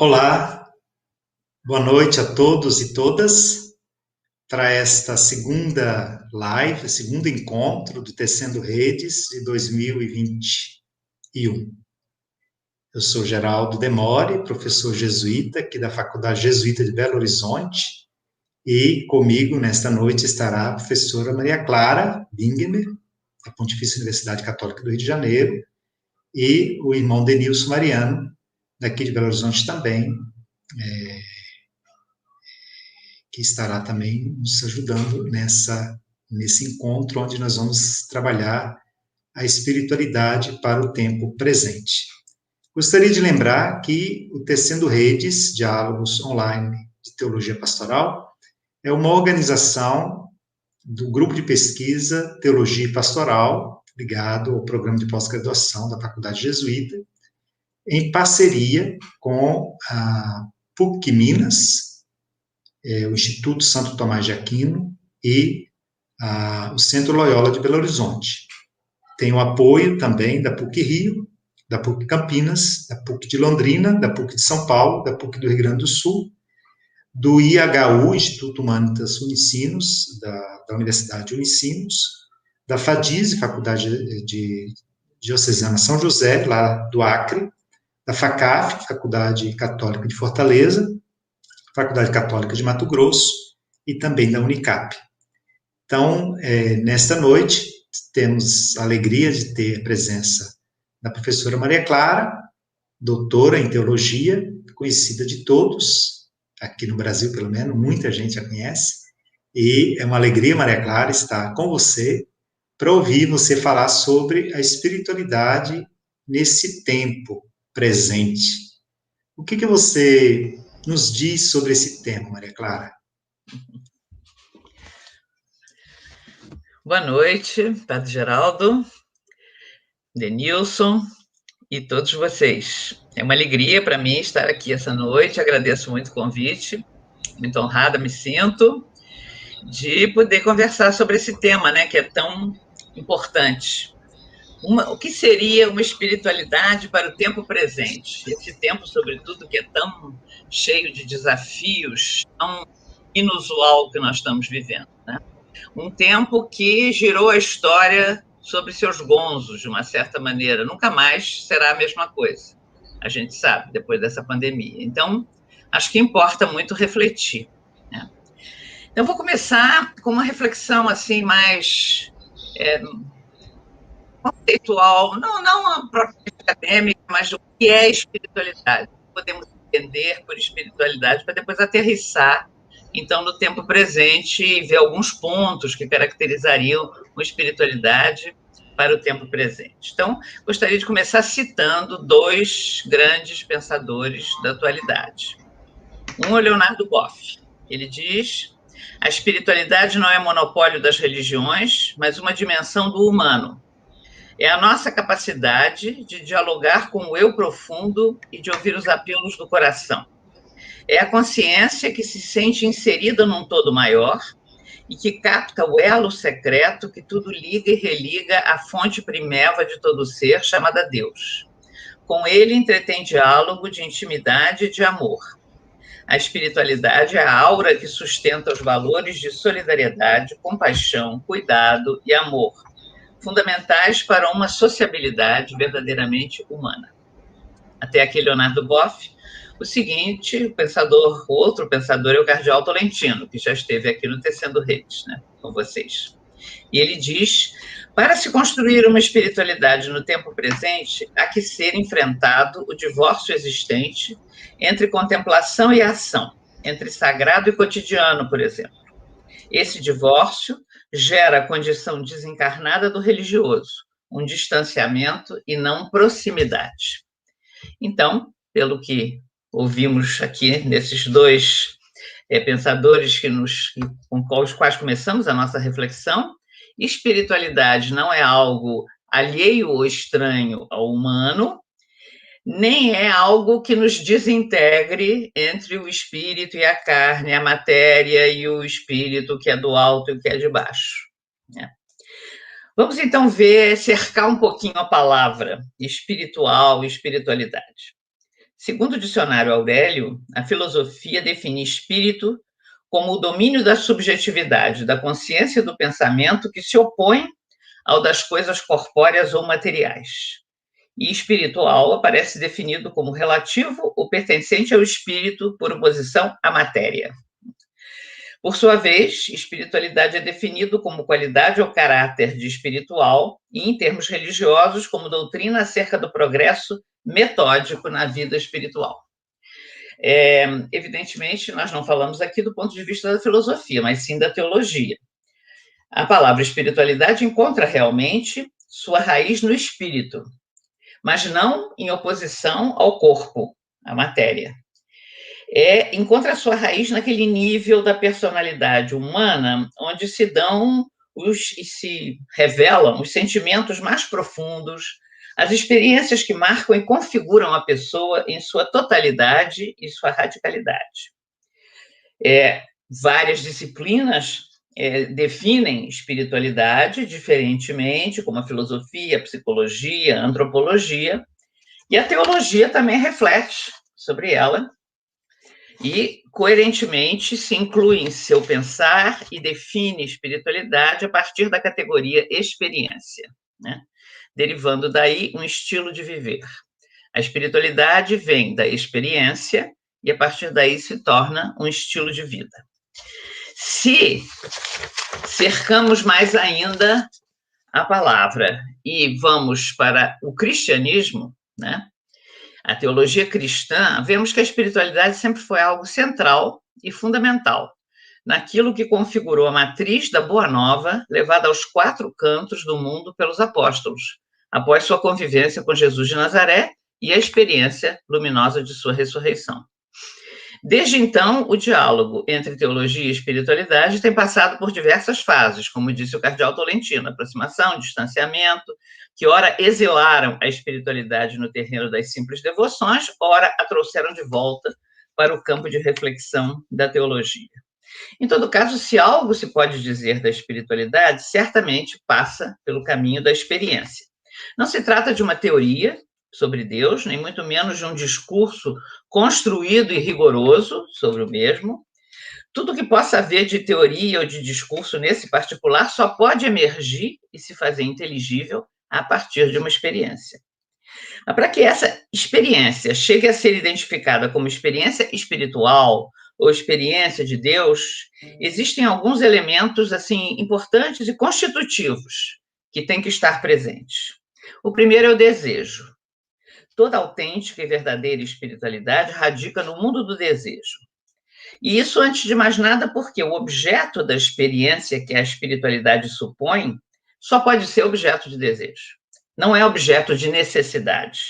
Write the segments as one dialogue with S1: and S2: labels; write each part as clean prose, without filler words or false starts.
S1: Olá, boa noite a todos e todas para esta segunda live, segundo encontro do Tecendo Redes de 2021. Eu sou Geraldo Demore, professor jesuíta aqui da Faculdade Jesuíta de Belo Horizonte, e comigo nesta noite estará a professora Maria Clara Bingemer, da Pontifícia Universidade Católica do Rio de Janeiro, e o irmão Denilson Mariano, daqui de Belo Horizonte também, que estará também nos ajudando nesse encontro, onde nós vamos trabalhar a espiritualidade para o tempo presente. Gostaria de lembrar que o Tecendo Redes, Diálogos Online de Teologia Pastoral, é uma organização do Grupo de Pesquisa Teologia e Pastoral, ligado ao Programa de Pós-Graduação da Faculdade Jesuíta, em parceria com a PUC Minas, o Instituto Santo Tomás de Aquino e o Centro Loyola de Belo Horizonte. Tem o apoio também da PUC Rio, da PUC Campinas, da PUC de Londrina, da PUC de São Paulo, da PUC do Rio Grande do Sul, do IHU, Instituto Humanitas Unicinos, da Universidade Unicinos, da FADISE, Faculdade de Diocesana São José, lá do Acre, da FACAF, Faculdade Católica de Fortaleza, Faculdade Católica de Mato Grosso e também da Unicap. Então, nesta noite, temos a alegria de ter a presença da professora Maria Clara, doutora em teologia, conhecida de todos, aqui no Brasil, pelo menos, muita gente a conhece, e é uma alegria, Maria Clara, estar com você para ouvir você falar sobre a espiritualidade nesse tempo presente. O que você nos diz sobre esse tema, Maria Clara?
S2: Boa noite, Padre Geraldo, Denilson e todos vocês. É uma alegria para mim estar aqui essa noite, agradeço muito o convite, muito honrada me sinto de poder conversar sobre esse tema, né, que é tão importante. O que seria uma espiritualidade para o tempo presente? Esse tempo, sobretudo, que é tão cheio de desafios, tão inusual que nós estamos vivendo, né? Um tempo que girou a história sobre seus gonzos, de uma certa maneira. Nunca mais será a mesma coisa, a gente sabe, depois dessa pandemia. Então, acho que importa muito refletir, né? Então, vou começar com uma reflexão assim mais conceitual, não a própria acadêmica, mas o que é espiritualidade. Podemos entender por espiritualidade para depois aterrissar, então, no tempo presente e ver alguns pontos que caracterizariam a espiritualidade para o tempo presente. Então, gostaria de começar citando dois grandes pensadores da atualidade. Um é Leonardo Boff. Ele diz: a espiritualidade não é monopólio das religiões, mas uma dimensão do humano. É a nossa capacidade de dialogar com o eu profundo e de ouvir os apelos do coração. É a consciência que se sente inserida num todo maior e que capta o elo secreto que tudo liga e religa à fonte primeva de todo ser, chamada Deus. Com ele entretém diálogo de intimidade e de amor. A espiritualidade é a aura que sustenta os valores de solidariedade, compaixão, cuidado e amor, fundamentais para uma sociabilidade verdadeiramente humana. Até aqui, Leonardo Boff. O seguinte, outro pensador é o cardeal Tolentino, que já esteve aqui no Tecendo Redes, né, com vocês. E ele diz: para se construir uma espiritualidade no tempo presente, há que ser enfrentado o divórcio existente entre contemplação e ação, entre sagrado e cotidiano, por exemplo. Esse divórcio gera a condição desencarnada do religioso, um distanciamento e não proximidade. Então, pelo que ouvimos aqui nesses dois pensadores com os quais começamos a nossa reflexão, espiritualidade não é algo alheio ou estranho ao humano, nem é algo que nos desintegre entre o espírito e a carne, a matéria e o espírito que é do alto e o que é de baixo, né? Vamos então cercar um pouquinho a palavra espiritual e espiritualidade. Segundo o dicionário Aurélio, a filosofia define espírito como o domínio da subjetividade, da consciência e do pensamento que se opõe ao das coisas corpóreas ou materiais. E espiritual aparece definido como relativo ou pertencente ao espírito por oposição à matéria. Por sua vez, espiritualidade é definido como qualidade ou caráter de espiritual e, em termos religiosos, como doutrina acerca do progresso metódico na vida espiritual. Evidentemente, nós não falamos aqui do ponto de vista da filosofia, mas sim da teologia. A palavra espiritualidade encontra realmente sua raiz no espírito, mas não em oposição ao corpo, à matéria. Encontra sua raiz naquele nível da personalidade humana onde se dão e se revelam os sentimentos mais profundos, as experiências que marcam e configuram a pessoa em sua totalidade e sua radicalidade. Várias disciplinas definem espiritualidade diferentemente, como a filosofia, a psicologia, a antropologia, e a teologia também reflete sobre ela e, coerentemente, se inclui em seu pensar e define espiritualidade a partir da categoria experiência, né? Derivando daí um estilo de viver. A espiritualidade vem da experiência e, a partir daí, se torna um estilo de vida. Se cercamos mais ainda a palavra e vamos para o cristianismo, né? A teologia cristã, vemos que a espiritualidade sempre foi algo central e fundamental naquilo que configurou a matriz da Boa Nova levada aos 4 cantos do mundo pelos apóstolos, após sua convivência com Jesus de Nazaré e a experiência luminosa de sua ressurreição. Desde então, o diálogo entre teologia e espiritualidade tem passado por diversas fases, como disse o cardeal Tolentino, aproximação, distanciamento, que ora exilaram a espiritualidade no terreno das simples devoções, ora a trouxeram de volta para o campo de reflexão da teologia. Em todo caso, se algo se pode dizer da espiritualidade, certamente passa pelo caminho da experiência. Não se trata de uma teoria sobre Deus, nem muito menos de um discurso construído e rigoroso sobre o mesmo. Tudo que possa haver de teoria ou de discurso nesse particular só pode emergir e se fazer inteligível a partir de uma experiência. Mas para que essa experiência chegue a ser identificada como experiência espiritual ou experiência de Deus, existem alguns elementos assim importantes e constitutivos que têm que estar presentes. O primeiro é o desejo. Toda autêntica e verdadeira espiritualidade radica no mundo do desejo. E isso, antes de mais nada, porque o objeto da experiência que a espiritualidade supõe só pode ser objeto de desejo. Não é objeto de necessidade,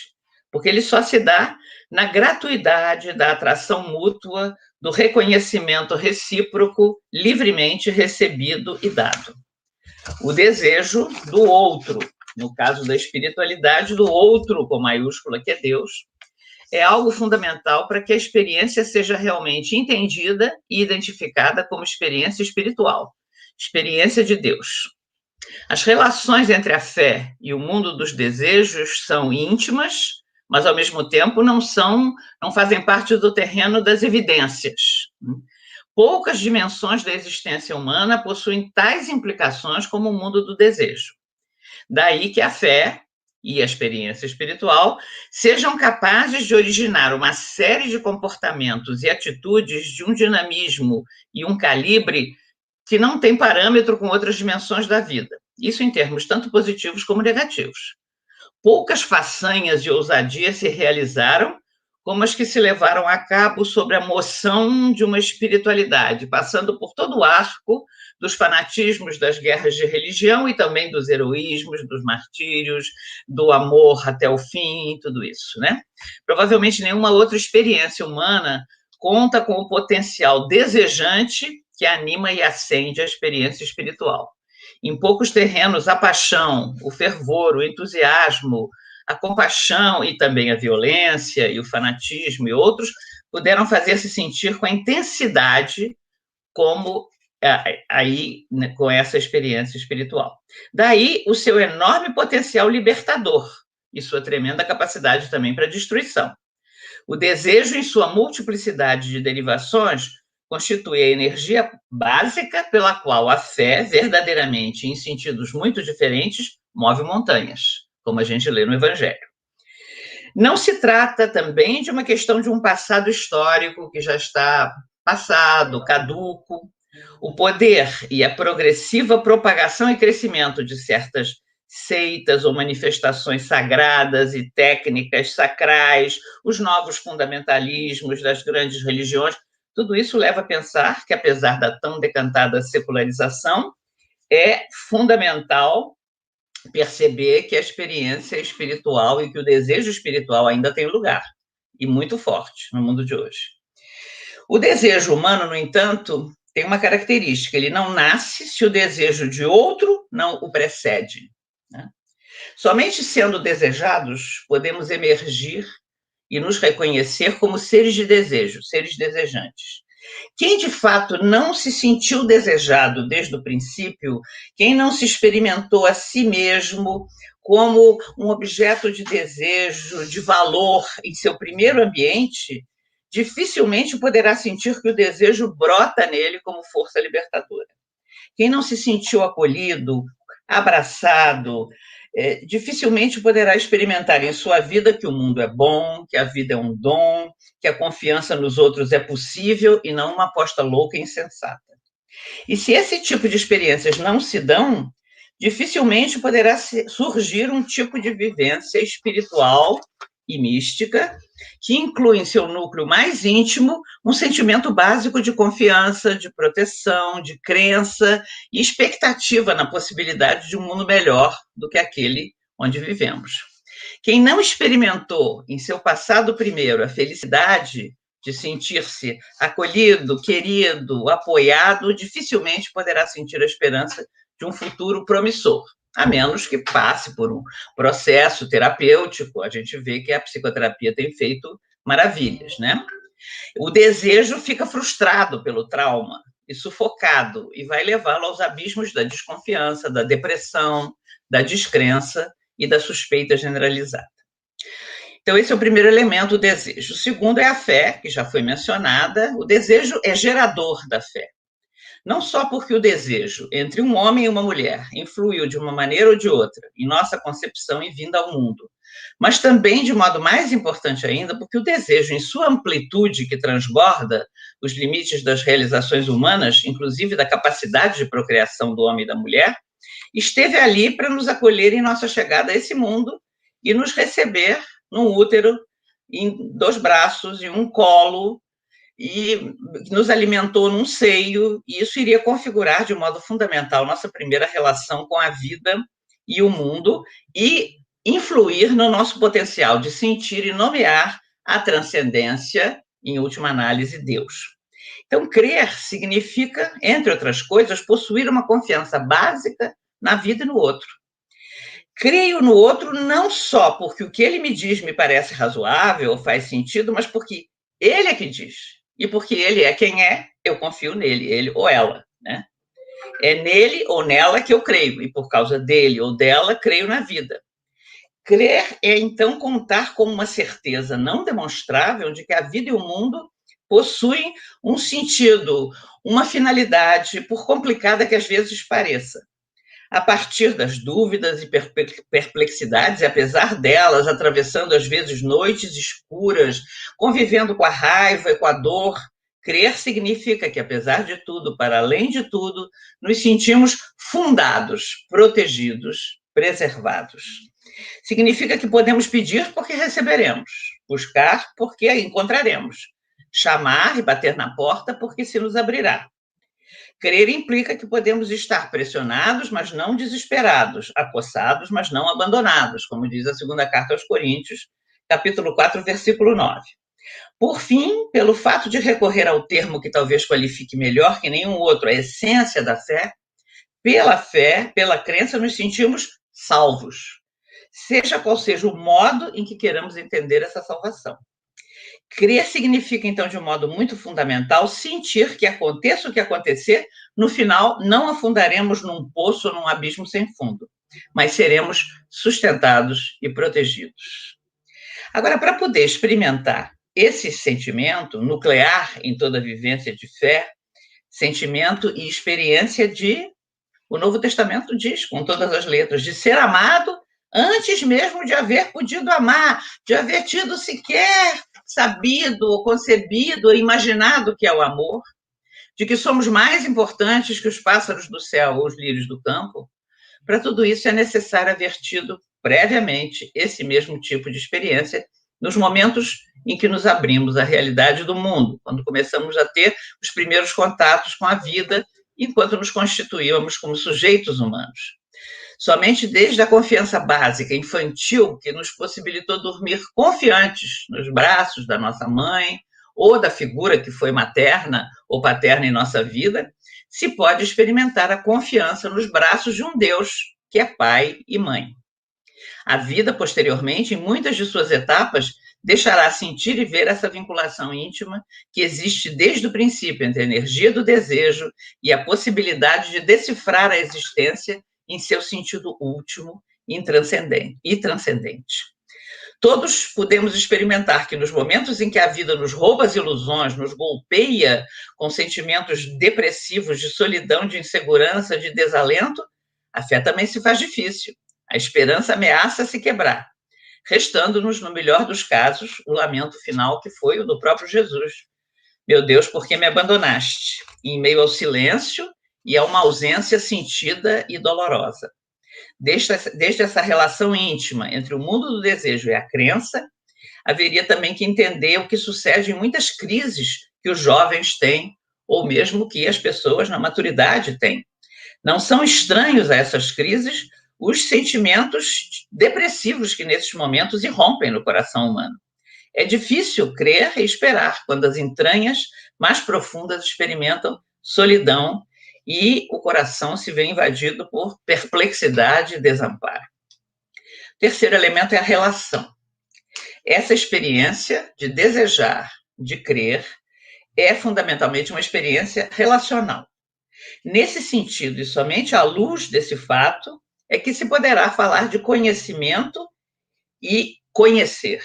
S2: porque ele só se dá na gratuidade da atração mútua, do reconhecimento recíproco, livremente recebido e dado. O desejo do outro, no caso da espiritualidade, do outro com maiúscula, que é Deus, é algo fundamental para que a experiência seja realmente entendida e identificada como experiência espiritual, experiência de Deus. As relações entre a fé e o mundo dos desejos são íntimas, mas, ao mesmo tempo, não fazem parte do terreno das evidências. Poucas dimensões da existência humana possuem tais implicações como o mundo do desejo. Daí que a fé e a experiência espiritual sejam capazes de originar uma série de comportamentos e atitudes de um dinamismo e um calibre que não tem parâmetro com outras dimensões da vida. Isso em termos tanto positivos como negativos. Poucas façanhas e ousadias se realizaram como as que se levaram a cabo sobre a moção de uma espiritualidade, passando por todo o arco dos fanatismos, das guerras de religião e também dos heroísmos, dos martírios, do amor até o fim, tudo isso, né? Provavelmente nenhuma outra experiência humana conta com o potencial desejante que anima e acende a experiência espiritual. Em poucos terrenos, a paixão, o fervor, o entusiasmo, a compaixão e também a violência e o fanatismo e outros puderam fazer-se sentir com a intensidade como aí com essa experiência espiritual. Daí o seu enorme potencial libertador e sua tremenda capacidade também para destruição. O desejo, em sua multiplicidade de derivações, constitui a energia básica pela qual a fé, verdadeiramente, em sentidos muito diferentes, move montanhas, como a gente lê no Evangelho. Não se trata também de uma questão de um passado histórico que já está passado, caduco. O poder e a progressiva propagação e crescimento de certas seitas ou manifestações sagradas e técnicas sacrais, os novos fundamentalismos das grandes religiões, tudo isso leva a pensar que, apesar da tão decantada secularização, é fundamental perceber que a experiência espiritual e que o desejo espiritual ainda tem lugar, e muito forte no mundo de hoje. O desejo humano, no entanto, tem uma característica: ele não nasce se o desejo de outro não o precede, né? Somente sendo desejados podemos emergir e nos reconhecer como seres de desejo, seres desejantes. Quem de fato não se sentiu desejado desde o princípio, quem não se experimentou a si mesmo como um objeto de desejo, de valor em seu primeiro ambiente, dificilmente poderá sentir que o desejo brota nele como força libertadora. Quem não se sentiu acolhido, abraçado, dificilmente poderá experimentar em sua vida que o mundo é bom, que a vida é um dom, que a confiança nos outros é possível e não uma aposta louca e insensata. E se esse tipo de experiências não se dão, dificilmente poderá surgir um tipo de vivência espiritual e mística que inclui em seu núcleo mais íntimo um sentimento básico de confiança, de proteção, de crença e expectativa na possibilidade de um mundo melhor do que aquele onde vivemos. Quem não experimentou em seu passado primeiro a felicidade de sentir-se acolhido, querido, apoiado, dificilmente poderá sentir a esperança de um futuro promissor, a menos que passe por um processo terapêutico. A gente vê que a psicoterapia tem feito maravilhas, né? O desejo fica frustrado pelo trauma e sufocado e vai levá-lo aos abismos da desconfiança, da depressão, da descrença e da suspeita generalizada. Então, esse é o primeiro elemento, o desejo. O segundo é a fé, que já foi mencionada. O desejo é gerador da fé. Não só porque o desejo entre um homem e uma mulher influiu de uma maneira ou de outra em nossa concepção e vinda ao mundo, mas também, de modo mais importante ainda, porque o desejo, em sua amplitude que transborda os limites das realizações humanas, inclusive da capacidade de procriação do homem e da mulher, esteve ali para nos acolher em nossa chegada a esse mundo e nos receber num útero, em 2 braços, em um colo, e nos alimentou num seio, e isso iria configurar de modo fundamental nossa primeira relação com a vida e o mundo, e influir no nosso potencial de sentir e nomear a transcendência, em última análise, Deus. Então, crer significa, entre outras coisas, possuir uma confiança básica na vida e no outro. Creio no outro não só porque o que ele me diz me parece razoável, faz sentido, mas porque ele é que diz. E porque ele é quem é, eu confio nele, ele ou ela, né? É nele ou nela que eu creio, e por causa dele ou dela, creio na vida. Crer é, então, contar com uma certeza não demonstrável de que a vida e o mundo possuem um sentido, uma finalidade, por complicada que às vezes pareça. A partir das dúvidas e perplexidades, e apesar delas, atravessando às vezes noites escuras, convivendo com a raiva e com a dor, crer significa que, apesar de tudo, para além de tudo, nos sentimos fundados, protegidos, preservados. Significa que podemos pedir porque receberemos, buscar porque encontraremos, chamar e bater na porta porque se nos abrirá. Crer implica que podemos estar pressionados, mas não desesperados, acossados, mas não abandonados, como diz a segunda carta aos Coríntios, capítulo 4, versículo 9. Por fim, pelo fato de recorrer ao termo que talvez qualifique melhor que nenhum outro a essência da fé, pela crença, nos sentimos salvos, seja qual seja o modo em que queiramos entender essa salvação. Crer significa, então, de um modo muito fundamental, sentir que aconteça o que acontecer, no final não afundaremos num poço ou num abismo sem fundo, mas seremos sustentados e protegidos. Agora, para poder experimentar esse sentimento, nuclear em toda vivência de fé, sentimento e experiência de, o Novo Testamento diz, com todas as letras, de ser amado antes mesmo de haver podido amar, de haver tido sequer sabido, ou concebido, ou imaginado o que é o amor, de que somos mais importantes que os pássaros do céu ou os lírios do campo. Para tudo isso é necessário haver tido previamente esse mesmo tipo de experiência nos momentos em que nos abrimos à realidade do mundo, quando começamos a ter os primeiros contatos com a vida, enquanto nos constituíamos como sujeitos humanos. Somente desde a confiança básica infantil, que nos possibilitou dormir confiantes nos braços da nossa mãe, ou da figura que foi materna ou paterna em nossa vida, se pode experimentar a confiança nos braços de um Deus que é pai e mãe. A vida, posteriormente, em muitas de suas etapas, deixará sentir e ver essa vinculação íntima que existe desde o princípio entre a energia do desejo e a possibilidade de decifrar a existência em seu sentido último e transcendente. Todos podemos experimentar que nos momentos em que a vida nos rouba as ilusões, nos golpeia com sentimentos depressivos de solidão, de insegurança, de desalento, a fé também se faz difícil. A esperança ameaça se quebrar, restando-nos, no melhor dos casos, o lamento final que foi o do próprio Jesus. Meu Deus, por que me abandonaste? Em meio ao silêncio e a uma ausência sentida e dolorosa. Desde essa relação íntima entre o mundo do desejo e a crença, haveria também que entender o que sucede em muitas crises que os jovens têm, ou mesmo que as pessoas na maturidade têm. Não são estranhos a essas crises os sentimentos depressivos que nesses momentos irrompem no coração humano. É difícil crer e esperar quando as entranhas mais profundas experimentam solidão e o coração se vê invadido por perplexidade e desamparo. O terceiro elemento é a relação. Essa experiência de desejar, de crer, é fundamentalmente uma experiência relacional. Nesse sentido, e somente à luz desse fato, é que se poderá falar de conhecimento e conhecer.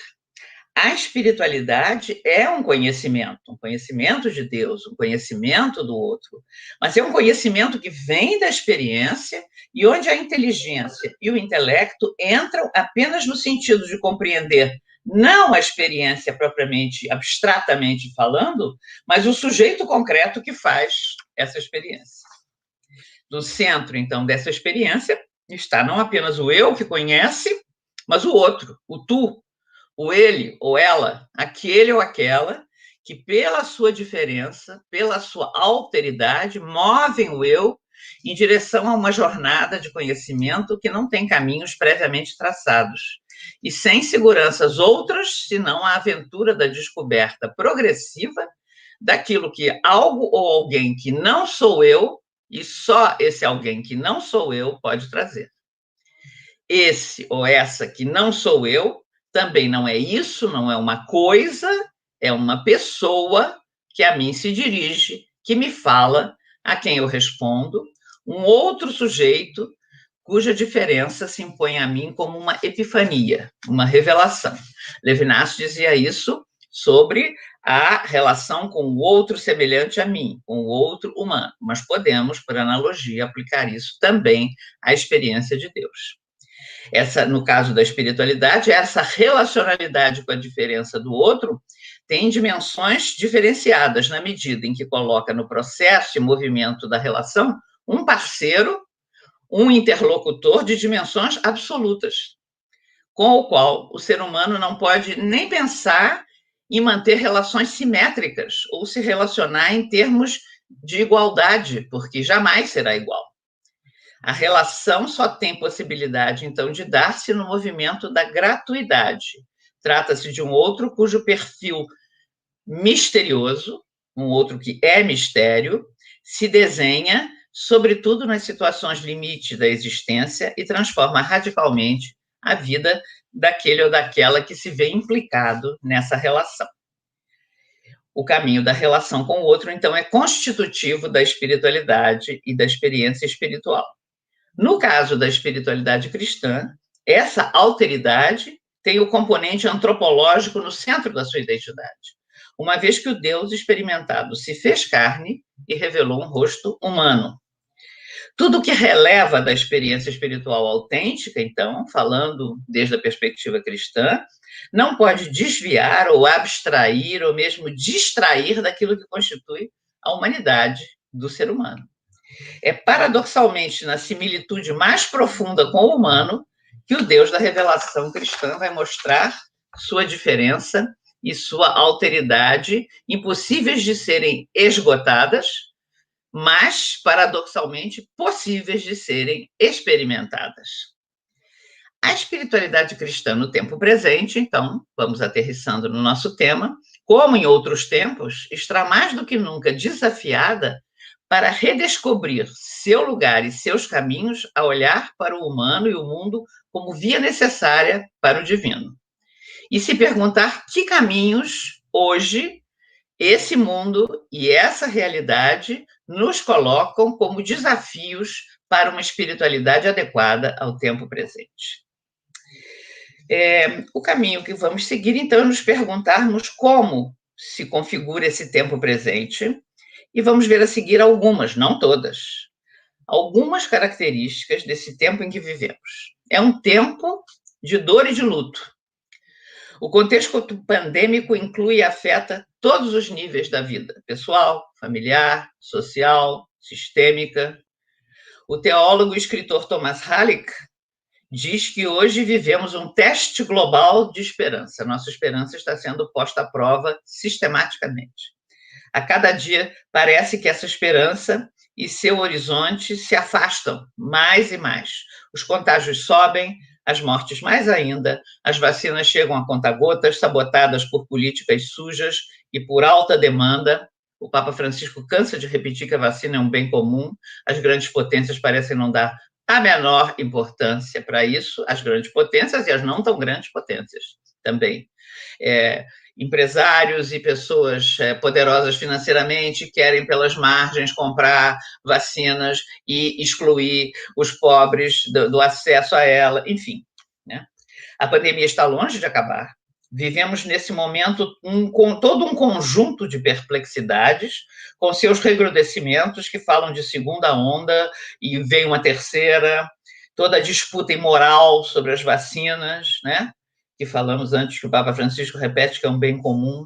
S2: A espiritualidade é um conhecimento de Deus, um conhecimento do outro, mas é um conhecimento que vem da experiência e onde a inteligência e o intelecto entram apenas no sentido de compreender não a experiência propriamente, abstratamente falando, mas o sujeito concreto que faz essa experiência. No centro, então, dessa experiência está não apenas o eu que conhece, mas o outro, o tu, o ele ou ela, aquele ou aquela, que pela sua diferença, pela sua alteridade, movem o eu em direção a uma jornada de conhecimento que não tem caminhos previamente traçados, e sem seguranças outras, senão a aventura da descoberta progressiva daquilo que algo ou alguém que não sou eu, e só esse alguém que não sou eu pode trazer. Esse ou essa que não sou eu também não é isso, não é uma coisa, é uma pessoa que a mim se dirige, que me fala, a quem eu respondo, um outro sujeito cuja diferença se impõe a mim como uma epifania, uma revelação. Levinas dizia isso sobre a relação com o outro semelhante a mim, com o outro humano, mas podemos, por analogia, aplicar isso também à experiência de Deus. Essa, no caso da espiritualidade, essa relacionalidade com a diferença do outro tem dimensões diferenciadas na medida em que coloca no processo e movimento da relação um parceiro, um interlocutor de dimensões absolutas, com o qual o ser humano não pode nem pensar em manter relações simétricas ou se relacionar em termos de igualdade, porque jamais será igual. A relação só tem possibilidade, então, de dar-se no movimento da gratuidade. Trata-se de um outro cujo perfil misterioso, um outro que é mistério, se desenha, sobretudo nas situações limite da existência, e transforma radicalmente a vida daquele ou daquela que se vê implicado nessa relação. O caminho da relação com o outro, então, é constitutivo da espiritualidade e da experiência espiritual. No caso da espiritualidade cristã, essa alteridade tem o componente antropológico no centro da sua identidade, uma vez que o Deus experimentado se fez carne e revelou um rosto humano. Tudo que releva da experiência espiritual autêntica, então, falando desde a perspectiva cristã, não pode desviar ou abstrair ou mesmo distrair daquilo que constitui a humanidade do ser humano. É paradoxalmente na similitude mais profunda com o humano que o Deus da revelação cristã vai mostrar sua diferença e sua alteridade, impossíveis de serem esgotadas, mas, paradoxalmente, possíveis de serem experimentadas. A espiritualidade cristã no tempo presente, então, vamos aterrissando no nosso tema, como em outros tempos, está mais do que nunca desafiada para redescobrir seu lugar e seus caminhos a olhar para o humano e o mundo como via necessária para o divino. E se perguntar que caminhos, hoje, esse mundo e essa realidade nos colocam como desafios para uma espiritualidade adequada ao tempo presente. O caminho que vamos seguir, então, é nos perguntarmos como se configura esse tempo presente, e vamos ver a seguir algumas, não todas, algumas características desse tempo em que vivemos. É um tempo de dor e de luto. O contexto pandêmico inclui e afeta todos os níveis da vida, pessoal, familiar, social, sistêmica. O teólogo e escritor Thomas Halleck diz que hoje vivemos um teste global de esperança. Nossa esperança está sendo posta à prova sistematicamente. A cada dia parece que essa esperança e seu horizonte se afastam mais e mais. Os contágios sobem, as mortes mais ainda, as vacinas chegam a conta-gotas, sabotadas por políticas sujas e por alta demanda. O Papa Francisco cansa de repetir que a vacina é um bem comum, as grandes potências parecem não dar a menor importância para isso, as grandes potências e as não tão grandes potências também. Empresários e pessoas poderosas financeiramente querem pelas margens comprar vacinas e excluir os pobres do acesso a ela, enfim. Né? A pandemia está longe de acabar. Vivemos nesse momento todo um conjunto de perplexidades, com seus recrudescimentos que falam de segunda onda e vem uma terceira, toda a disputa imoral sobre as vacinas, né? Que falamos antes, que o Papa Francisco repete que é um bem comum.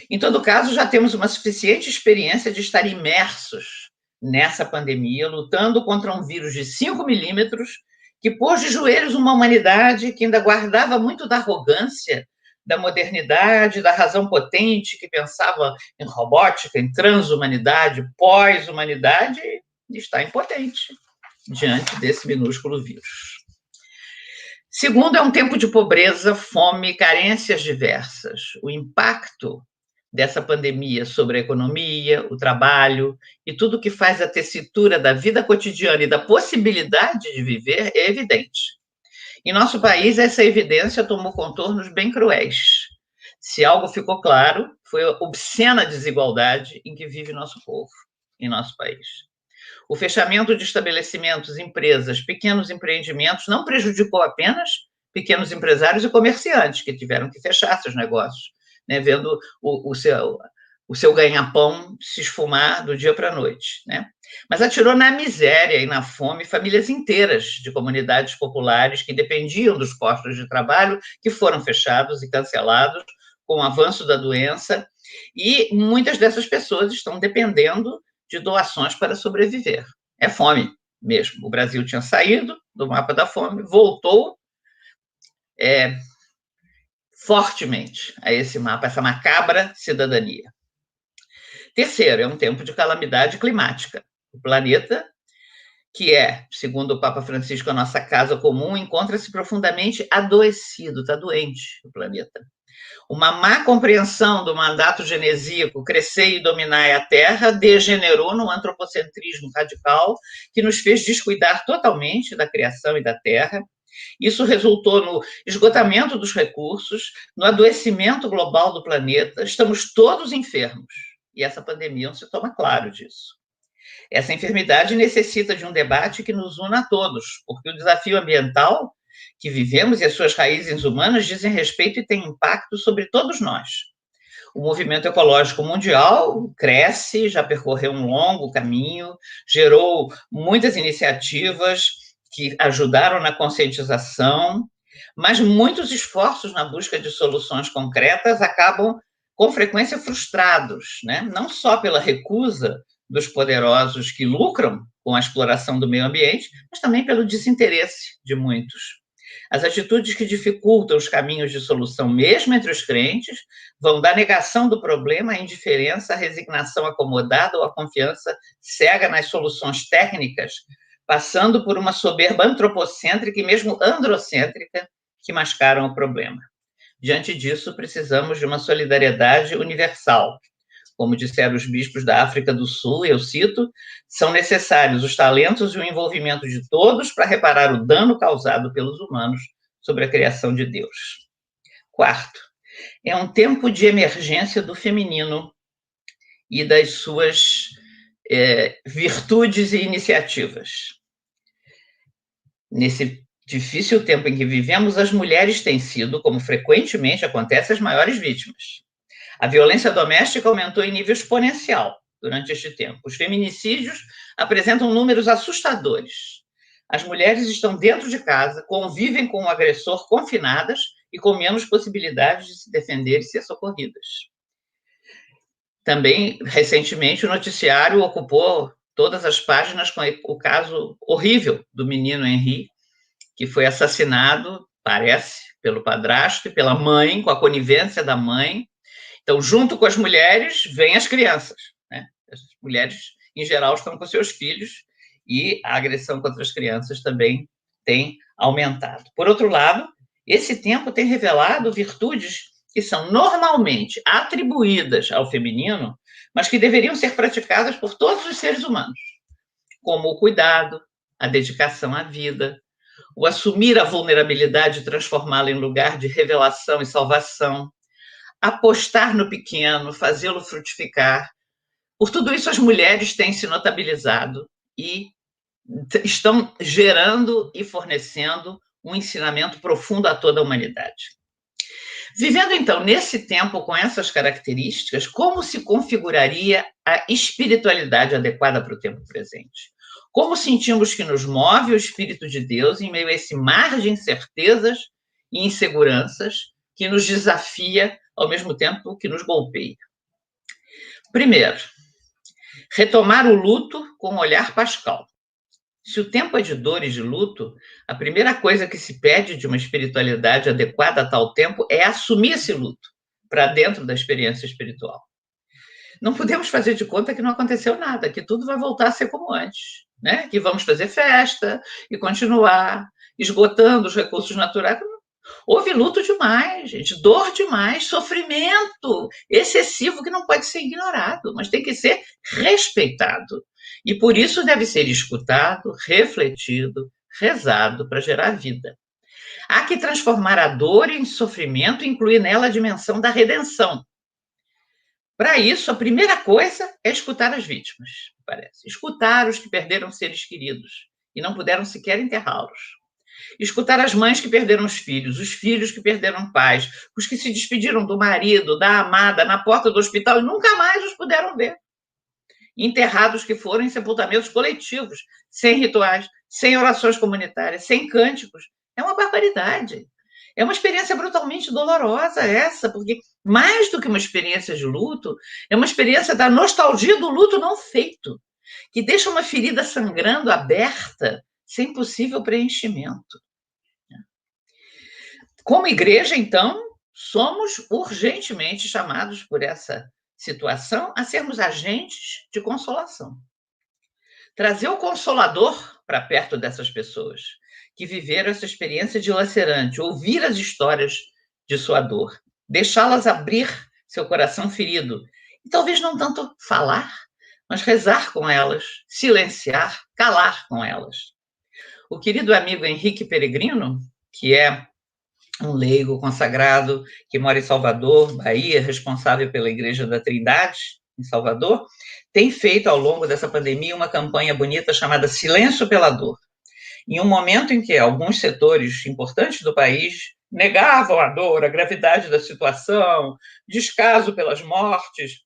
S2: Em todo caso, já temos uma suficiente experiência de estar imersos nessa pandemia, lutando contra um vírus de 5 milímetros que pôs de joelhos uma humanidade que ainda guardava muito da arrogância, da modernidade, da razão potente, que pensava em robótica, em transhumanidade, pós-humanidade, e está impotente diante desse minúsculo vírus. Segundo, é um tempo de pobreza, fome, carências diversas. O impacto dessa pandemia sobre a economia, o trabalho e tudo que faz a tessitura da vida cotidiana e da possibilidade de viver é evidente. Em nosso país, essa evidência tomou contornos bem cruéis. Se algo ficou claro, foi a obscena desigualdade em que vive nosso povo, em nosso país. O fechamento de estabelecimentos, empresas, pequenos empreendimentos não prejudicou apenas pequenos empresários e comerciantes que tiveram que fechar seus negócios, né, vendo o seu ganha-pão se esfumar do dia para a noite, né? Mas atirou na miséria e na fome famílias inteiras de comunidades populares que dependiam dos postos de trabalho que foram fechados e cancelados com o avanço da doença, e muitas dessas pessoas estão dependendo de doações para sobreviver. É fome mesmo. O Brasil tinha saído do mapa da fome, voltou fortemente a esse mapa, essa macabra cidadania. Terceiro, é um tempo de calamidade climática. O planeta, que é, segundo o Papa Francisco, a nossa casa comum, encontra-se profundamente adoecido, está doente o planeta. Uma má compreensão do mandato genesíaco, crescer e dominar a Terra, degenerou num antropocentrismo radical que nos fez descuidar totalmente da criação e da Terra. Isso resultou no esgotamento dos recursos, no adoecimento global do planeta. Estamos todos enfermos. E essa pandemia não se toma claro disso. Essa enfermidade necessita de um debate que nos una a todos, porque o desafio ambiental que vivemos e as suas raízes humanas dizem respeito e têm impacto sobre todos nós. O movimento ecológico mundial cresce, já percorreu um longo caminho, gerou muitas iniciativas que ajudaram na conscientização, mas muitos esforços na busca de soluções concretas acabam, com frequência, frustrados, né? Não só pela recusa dos poderosos que lucram com a exploração do meio ambiente, mas também pelo desinteresse de muitos. As atitudes que dificultam os caminhos de solução, mesmo entre os crentes, vão da negação do problema à indiferença, à resignação acomodada ou à confiança cega nas soluções técnicas, passando por uma soberba antropocêntrica e mesmo androcêntrica que mascaram o problema. Diante disso, precisamos de uma solidariedade universal. Como disseram os bispos da África do Sul, eu cito, são necessários os talentos e o envolvimento de todos para reparar o dano causado pelos humanos sobre a criação de Deus. Quarto, é um tempo de emergência do feminino e das suas virtudes e iniciativas. Nesse difícil tempo em que vivemos, as mulheres têm sido, como frequentemente acontece, as maiores vítimas. A violência doméstica aumentou em nível exponencial durante este tempo. Os feminicídios apresentam números assustadores. As mulheres estão dentro de casa, convivem com o agressor confinadas e com menos possibilidades de se defender e ser socorridas. Também, recentemente, o noticiário ocupou todas as páginas com o caso horrível do menino Henri, que foi assassinado, parece, pelo padrasto e pela mãe, com a conivência da mãe. Então, junto com as mulheres, vêm as crianças, né? As mulheres, em geral, estão com seus filhos e a agressão contra as crianças também tem aumentado. Por outro lado, esse tempo tem revelado virtudes que são normalmente atribuídas ao feminino, mas que deveriam ser praticadas por todos os seres humanos, como o cuidado, a dedicação à vida, o assumir a vulnerabilidade e transformá-la em lugar de revelação e salvação, apostar no pequeno, fazê-lo frutificar. Por tudo isso, as mulheres têm se notabilizado e estão gerando e fornecendo um ensinamento profundo a toda a humanidade. Vivendo, então, nesse tempo com essas características, como se configuraria a espiritualidade adequada para o tempo presente? Como sentimos que nos move o Espírito de Deus em meio a esse mar de incertezas e inseguranças que nos desafia ao mesmo tempo que nos golpeia? Primeiro, retomar o luto com um olhar pascal. Se o tempo é de dor e de luto, a primeira coisa que se pede de uma espiritualidade adequada a tal tempo é assumir esse luto para dentro da experiência espiritual. Não podemos fazer de conta que não aconteceu nada, que tudo vai voltar a ser como antes, né? Que vamos fazer festa e continuar esgotando os recursos naturais. Houve luto demais, gente, dor demais, sofrimento excessivo que não pode ser ignorado, mas tem que ser respeitado. E por isso deve ser escutado, refletido, rezado para gerar vida. Há que transformar a dor em sofrimento e incluir nela a dimensão da redenção. Para isso, a primeira coisa é escutar as vítimas, parece. Escutar os que perderam seres queridos e não puderam sequer enterrá-los. Escutar as mães que perderam os filhos que perderam pais, os que se despediram do marido, da amada, na porta do hospital e nunca mais os puderam ver. Enterrados que foram em sepultamentos coletivos, sem rituais, sem orações comunitárias, sem cânticos. É uma barbaridade. É uma experiência brutalmente dolorosa essa, porque mais do que uma experiência de luto, é uma experiência da nostalgia do luto não feito, que deixa uma ferida sangrando aberta, sem possível preenchimento. Como igreja, então, somos urgentemente chamados por essa situação a sermos agentes de consolação. Trazer o Consolador para perto dessas pessoas que viveram essa experiência dilacerante, ouvir as histórias de sua dor, deixá-las abrir seu coração ferido, e talvez não tanto falar, mas rezar com elas, silenciar, calar com elas. O querido amigo Henrique Peregrino, que é um leigo consagrado que mora em Salvador, Bahia, responsável pela Igreja da Trindade, em Salvador, tem feito ao longo dessa pandemia uma campanha bonita chamada Silêncio pela Dor. em um momento em que alguns setores importantes do país negavam a dor, a gravidade da situação, descaso pelas mortes,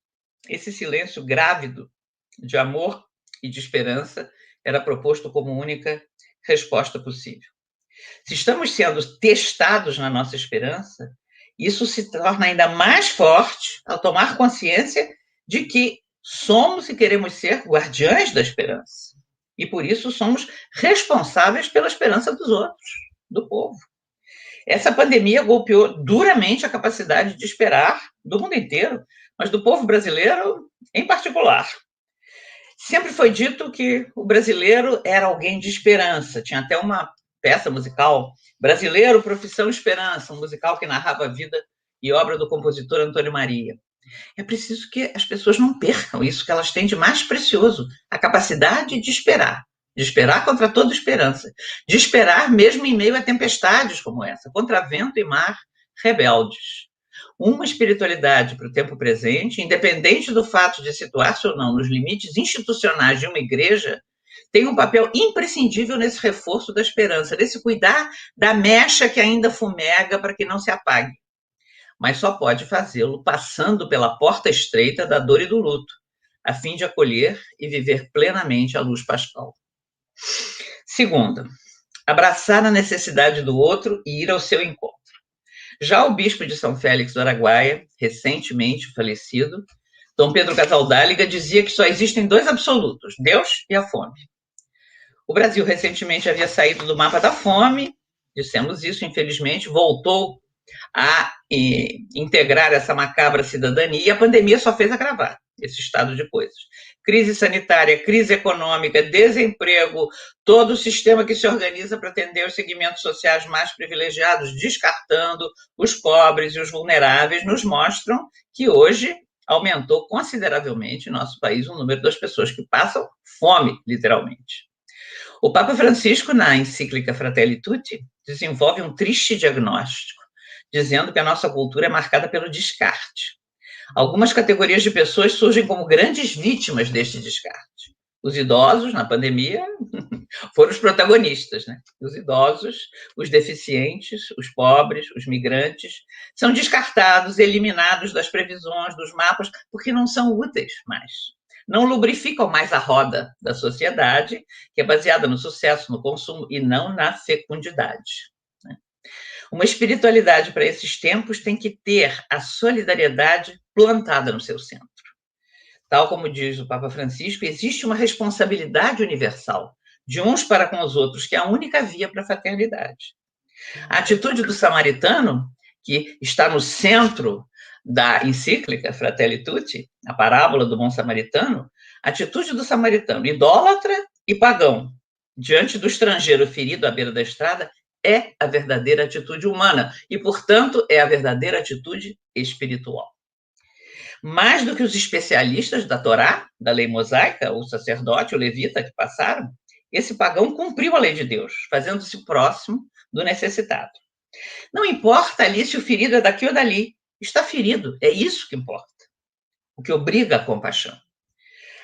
S2: esse silêncio grávido de amor e de esperança era proposto como única resposta possível. Se estamos sendo testados na nossa esperança, isso se torna ainda mais forte ao tomar consciência de que somos e queremos ser guardiães da esperança. E por isso somos responsáveis pela esperança dos outros, do povo. Essa pandemia golpeou duramente a capacidade de esperar do mundo inteiro, mas do povo brasileiro em particular. Sempre foi dito que o brasileiro era alguém de esperança. Tinha até uma peça musical, Brasileiro, Profissão Esperança, um musical que narrava a vida e obra do compositor Antônio Maria. É preciso que as pessoas não percam isso que elas têm de mais precioso, a capacidade de esperar contra toda esperança, de esperar mesmo em meio a tempestades como essa, contra vento e mar rebeldes. Uma espiritualidade para o tempo presente, independente do fato de situar-se ou não nos limites institucionais de uma igreja, tem um papel imprescindível nesse reforço da esperança, nesse cuidar da mecha que ainda fumega para que não se apague. Mas só pode fazê-lo passando pela porta estreita da dor e do luto, a fim de acolher e viver plenamente a luz pascal. Segundo, abraçar a necessidade do outro e ir ao seu encontro. Já o bispo de São Félix do Araguaia, recentemente falecido, Dom Pedro Casaldáliga, dizia que só existem dois absolutos, Deus e a fome. O Brasil recentemente havia saído do mapa da fome, dissemos isso, infelizmente, voltou a integrar essa macabra cidadania, e a pandemia só fez agravar esse estado de coisas. Crise sanitária, crise econômica, desemprego, todo o sistema que se organiza para atender os segmentos sociais mais privilegiados, descartando os pobres e os vulneráveis, nos mostram que hoje aumentou consideravelmente em nosso país o número das pessoas que passam fome, literalmente. O Papa Francisco, na encíclica Fratelli Tutti, desenvolve um triste diagnóstico, dizendo que a nossa cultura é marcada pelo descarte. Algumas categorias de pessoas surgem como grandes vítimas deste descarte. Os idosos, na pandemia, foram os protagonistas, né? Os idosos, os deficientes, os pobres, os migrantes, são descartados, eliminados das previsões, dos mapas, porque não são úteis mais. Não lubrificam mais a roda da sociedade, que é baseada no sucesso, no consumo, e não na fecundidade. Uma espiritualidade para esses tempos tem que ter a solidariedade plantada no seu centro. Tal como diz o Papa Francisco, existe uma responsabilidade universal de uns para com os outros, que é a única via para a fraternidade. A atitude do samaritano, que está no centro da encíclica Fratelli Tutti, a parábola do bom samaritano, a atitude do samaritano, idólatra e pagão, diante do estrangeiro ferido à beira da estrada, é a verdadeira atitude humana e, portanto, é a verdadeira atitude espiritual. Mais do que os especialistas da Torá, da lei mosaica, o sacerdote, o levita que passaram, esse pagão cumpriu a lei de Deus, fazendo-se próximo do necessitado. Não importa ali se o ferido é daqui ou dali, está ferido, é isso que importa, o que obriga a compaixão.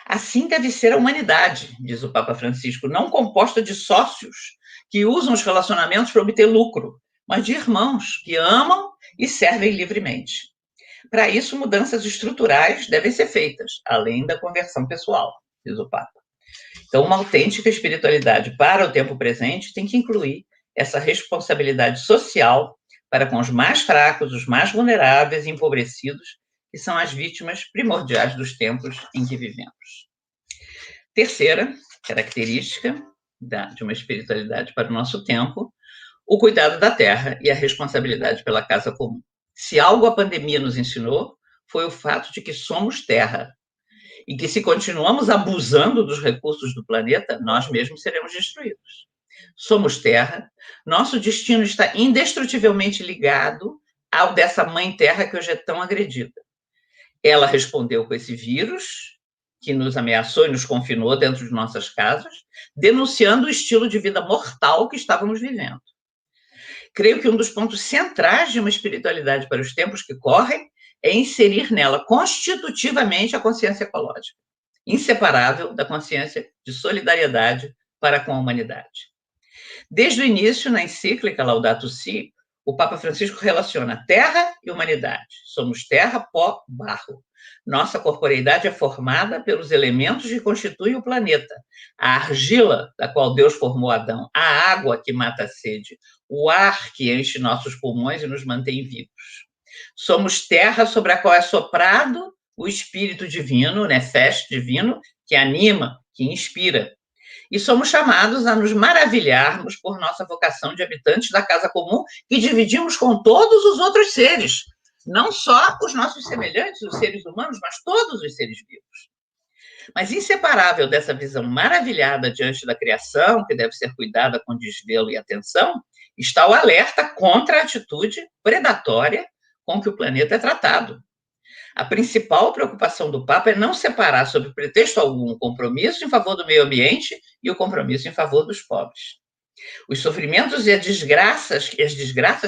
S2: Assim deve ser a humanidade, diz o Papa Francisco, não composta de sócios que usam os relacionamentos para obter lucro, mas de irmãos que amam e servem livremente. Para isso, mudanças estruturais devem ser feitas, além da conversão pessoal, diz o Papa. Então, uma autêntica espiritualidade para o tempo presente tem que incluir essa responsabilidade social para com os mais fracos, os mais vulneráveis e empobrecidos, que são as vítimas primordiais dos tempos em que vivemos. Terceira característica de uma espiritualidade para o nosso tempo, o cuidado da terra e a responsabilidade pela casa comum. Se algo a pandemia nos ensinou, foi o fato de que somos terra e que, se continuamos abusando dos recursos do planeta, nós mesmos seremos destruídos. Somos terra, nosso destino está indestrutivelmente ligado ao dessa mãe terra que hoje é tão agredida. Ela respondeu com esse vírus que nos ameaçou e nos confinou dentro de nossas casas, denunciando o estilo de vida mortal que estávamos vivendo. Creio que um dos pontos centrais de uma espiritualidade para os tempos que correm é inserir nela constitutivamente a consciência ecológica, inseparável da consciência de solidariedade para com a humanidade. Desde o início, na encíclica Laudato Si, o Papa Francisco relaciona terra e humanidade. Somos terra, pó, barro. Nossa corporeidade é formada pelos elementos que constituem o planeta. A argila, da qual Deus formou Adão, a água que mata a sede, o ar que enche nossos pulmões e nos mantém vivos. Somos terra sobre a qual é soprado o Espírito Divino, o Nefesh divino, que anima, que inspira. E somos chamados a nos maravilharmos por nossa vocação de habitantes da casa comum que dividimos com todos os outros seres, não só os nossos semelhantes, os seres humanos, mas todos os seres vivos. Mas inseparável dessa visão maravilhada diante da criação, que deve ser cuidada com desvelo e atenção, está o alerta contra a atitude predatória com que o planeta é tratado. A principal preocupação do Papa é não separar, sob pretexto algum, o compromisso em favor do meio ambiente e o compromisso em favor dos pobres. Os sofrimentos e as desgraças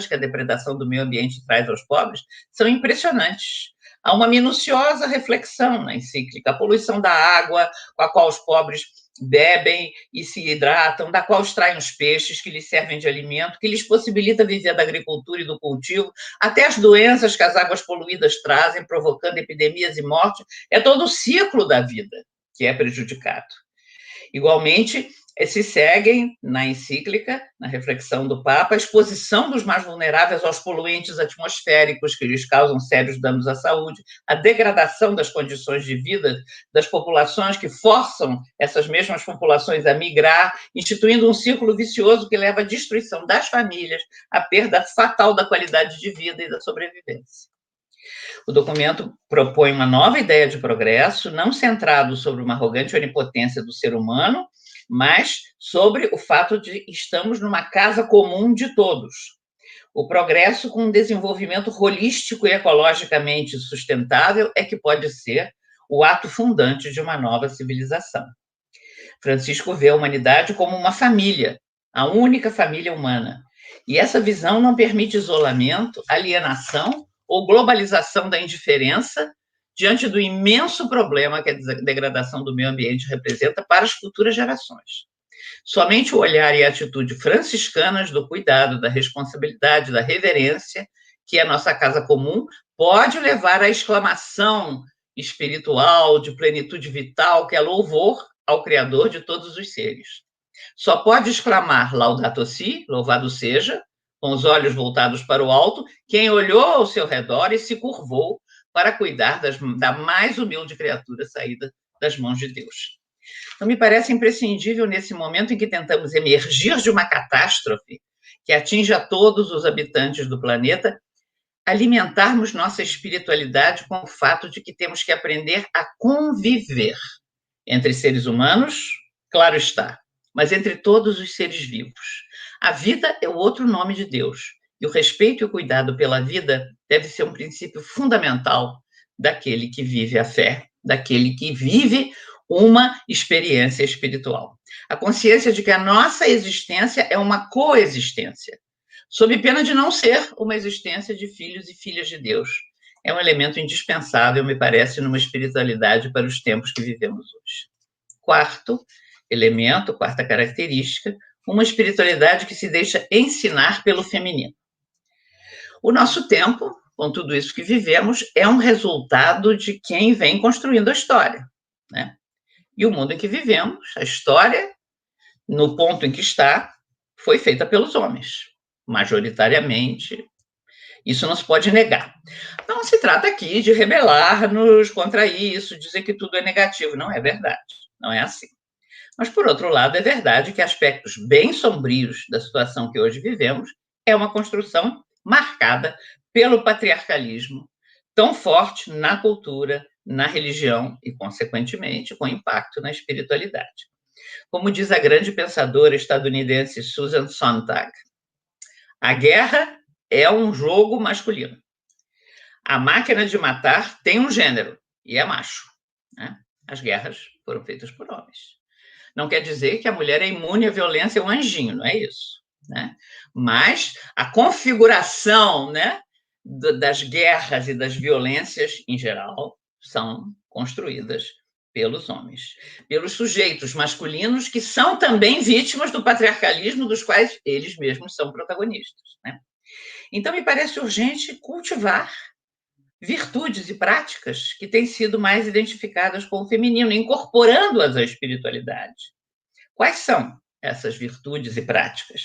S2: que a depredação do meio ambiente traz aos pobres são impressionantes. Há uma minuciosa reflexão na encíclica: a poluição da água com a qual os pobres bebem e se hidratam, da qual extraem os peixes que lhes servem de alimento, que lhes possibilita viver da agricultura e do cultivo, até as doenças que as águas poluídas trazem, provocando epidemias e morte. É todo o ciclo da vida que é prejudicado. Igualmente, se seguem na encíclica, na reflexão do Papa, a exposição dos mais vulneráveis aos poluentes atmosféricos que lhes causam sérios danos à saúde, a degradação das condições de vida das populações que forçam essas mesmas populações a migrar, instituindo um círculo vicioso que leva à destruição das famílias, à perda fatal da qualidade de vida e da sobrevivência. O documento propõe uma nova ideia de progresso, não centrado sobre uma arrogante onipotência do ser humano, mas sobre o fato de estamos numa casa comum de todos. O progresso com um desenvolvimento holístico e ecologicamente sustentável é que pode ser o ato fundante de uma nova civilização. Francisco vê a humanidade como uma família, a única família humana. E essa visão não permite isolamento, alienação ou globalização da indiferença diante do imenso problema que a degradação do meio ambiente representa para as futuras gerações. Somente o olhar e a atitude franciscanas do cuidado, da responsabilidade, da reverência, que é a nossa casa comum, pode levar à exclamação espiritual, de plenitude vital, que é louvor ao Criador de todos os seres. Só pode exclamar Laudato Si, louvado seja, com os olhos voltados para o alto, quem olhou ao seu redor e se curvou para cuidar da mais humilde criatura saída das mãos de Deus. Então, me parece imprescindível, nesse momento em que tentamos emergir de uma catástrofe que atinge a todos os habitantes do planeta, alimentarmos nossa espiritualidade com o fato de que temos que aprender a conviver entre seres humanos, claro está, mas entre todos os seres vivos. A vida é o outro nome de Deus, e o respeito e o cuidado pela vida deve ser um princípio fundamental daquele que vive a fé, daquele que vive uma experiência espiritual. A consciência de que a nossa existência é uma coexistência, sob pena de não ser uma existência de filhos e filhas de Deus. É um elemento indispensável, me parece, numa espiritualidade para os tempos que vivemos hoje. Quarto elemento, quarta característica, uma espiritualidade que se deixa ensinar pelo feminino. O nosso tempo, com tudo isso que vivemos, é um resultado de quem vem construindo a história, né? E o mundo em que vivemos, a história, no ponto em que está, foi feita pelos homens, majoritariamente. Isso não se pode negar. Não se trata aqui de rebelar-nos contra isso, dizer que tudo é negativo. Não é verdade, não é assim. Mas, por outro lado, é verdade que aspectos bem sombrios da situação que hoje vivemos é uma construção marcada pelo patriarcalismo, tão forte na cultura, na religião e, consequentemente, com impacto na espiritualidade. Como diz a grande pensadora estadunidense Susan Sontag, a guerra é um jogo masculino. A máquina de matar tem um gênero, e é macho, né? As guerras foram feitas por homens. Não quer dizer que a mulher é imune à violência, é um anjinho, não é isso, né? Mas a configuração, né, das guerras e das violências, em geral, são construídas Pelos homens, pelos sujeitos masculinos que são também vítimas do patriarcalismo, dos quais eles mesmos são protagonistas, né? Então, me parece urgente cultivar virtudes e práticas que têm sido mais identificadas com o feminino, incorporando-as à espiritualidade. Quais são essas virtudes e práticas?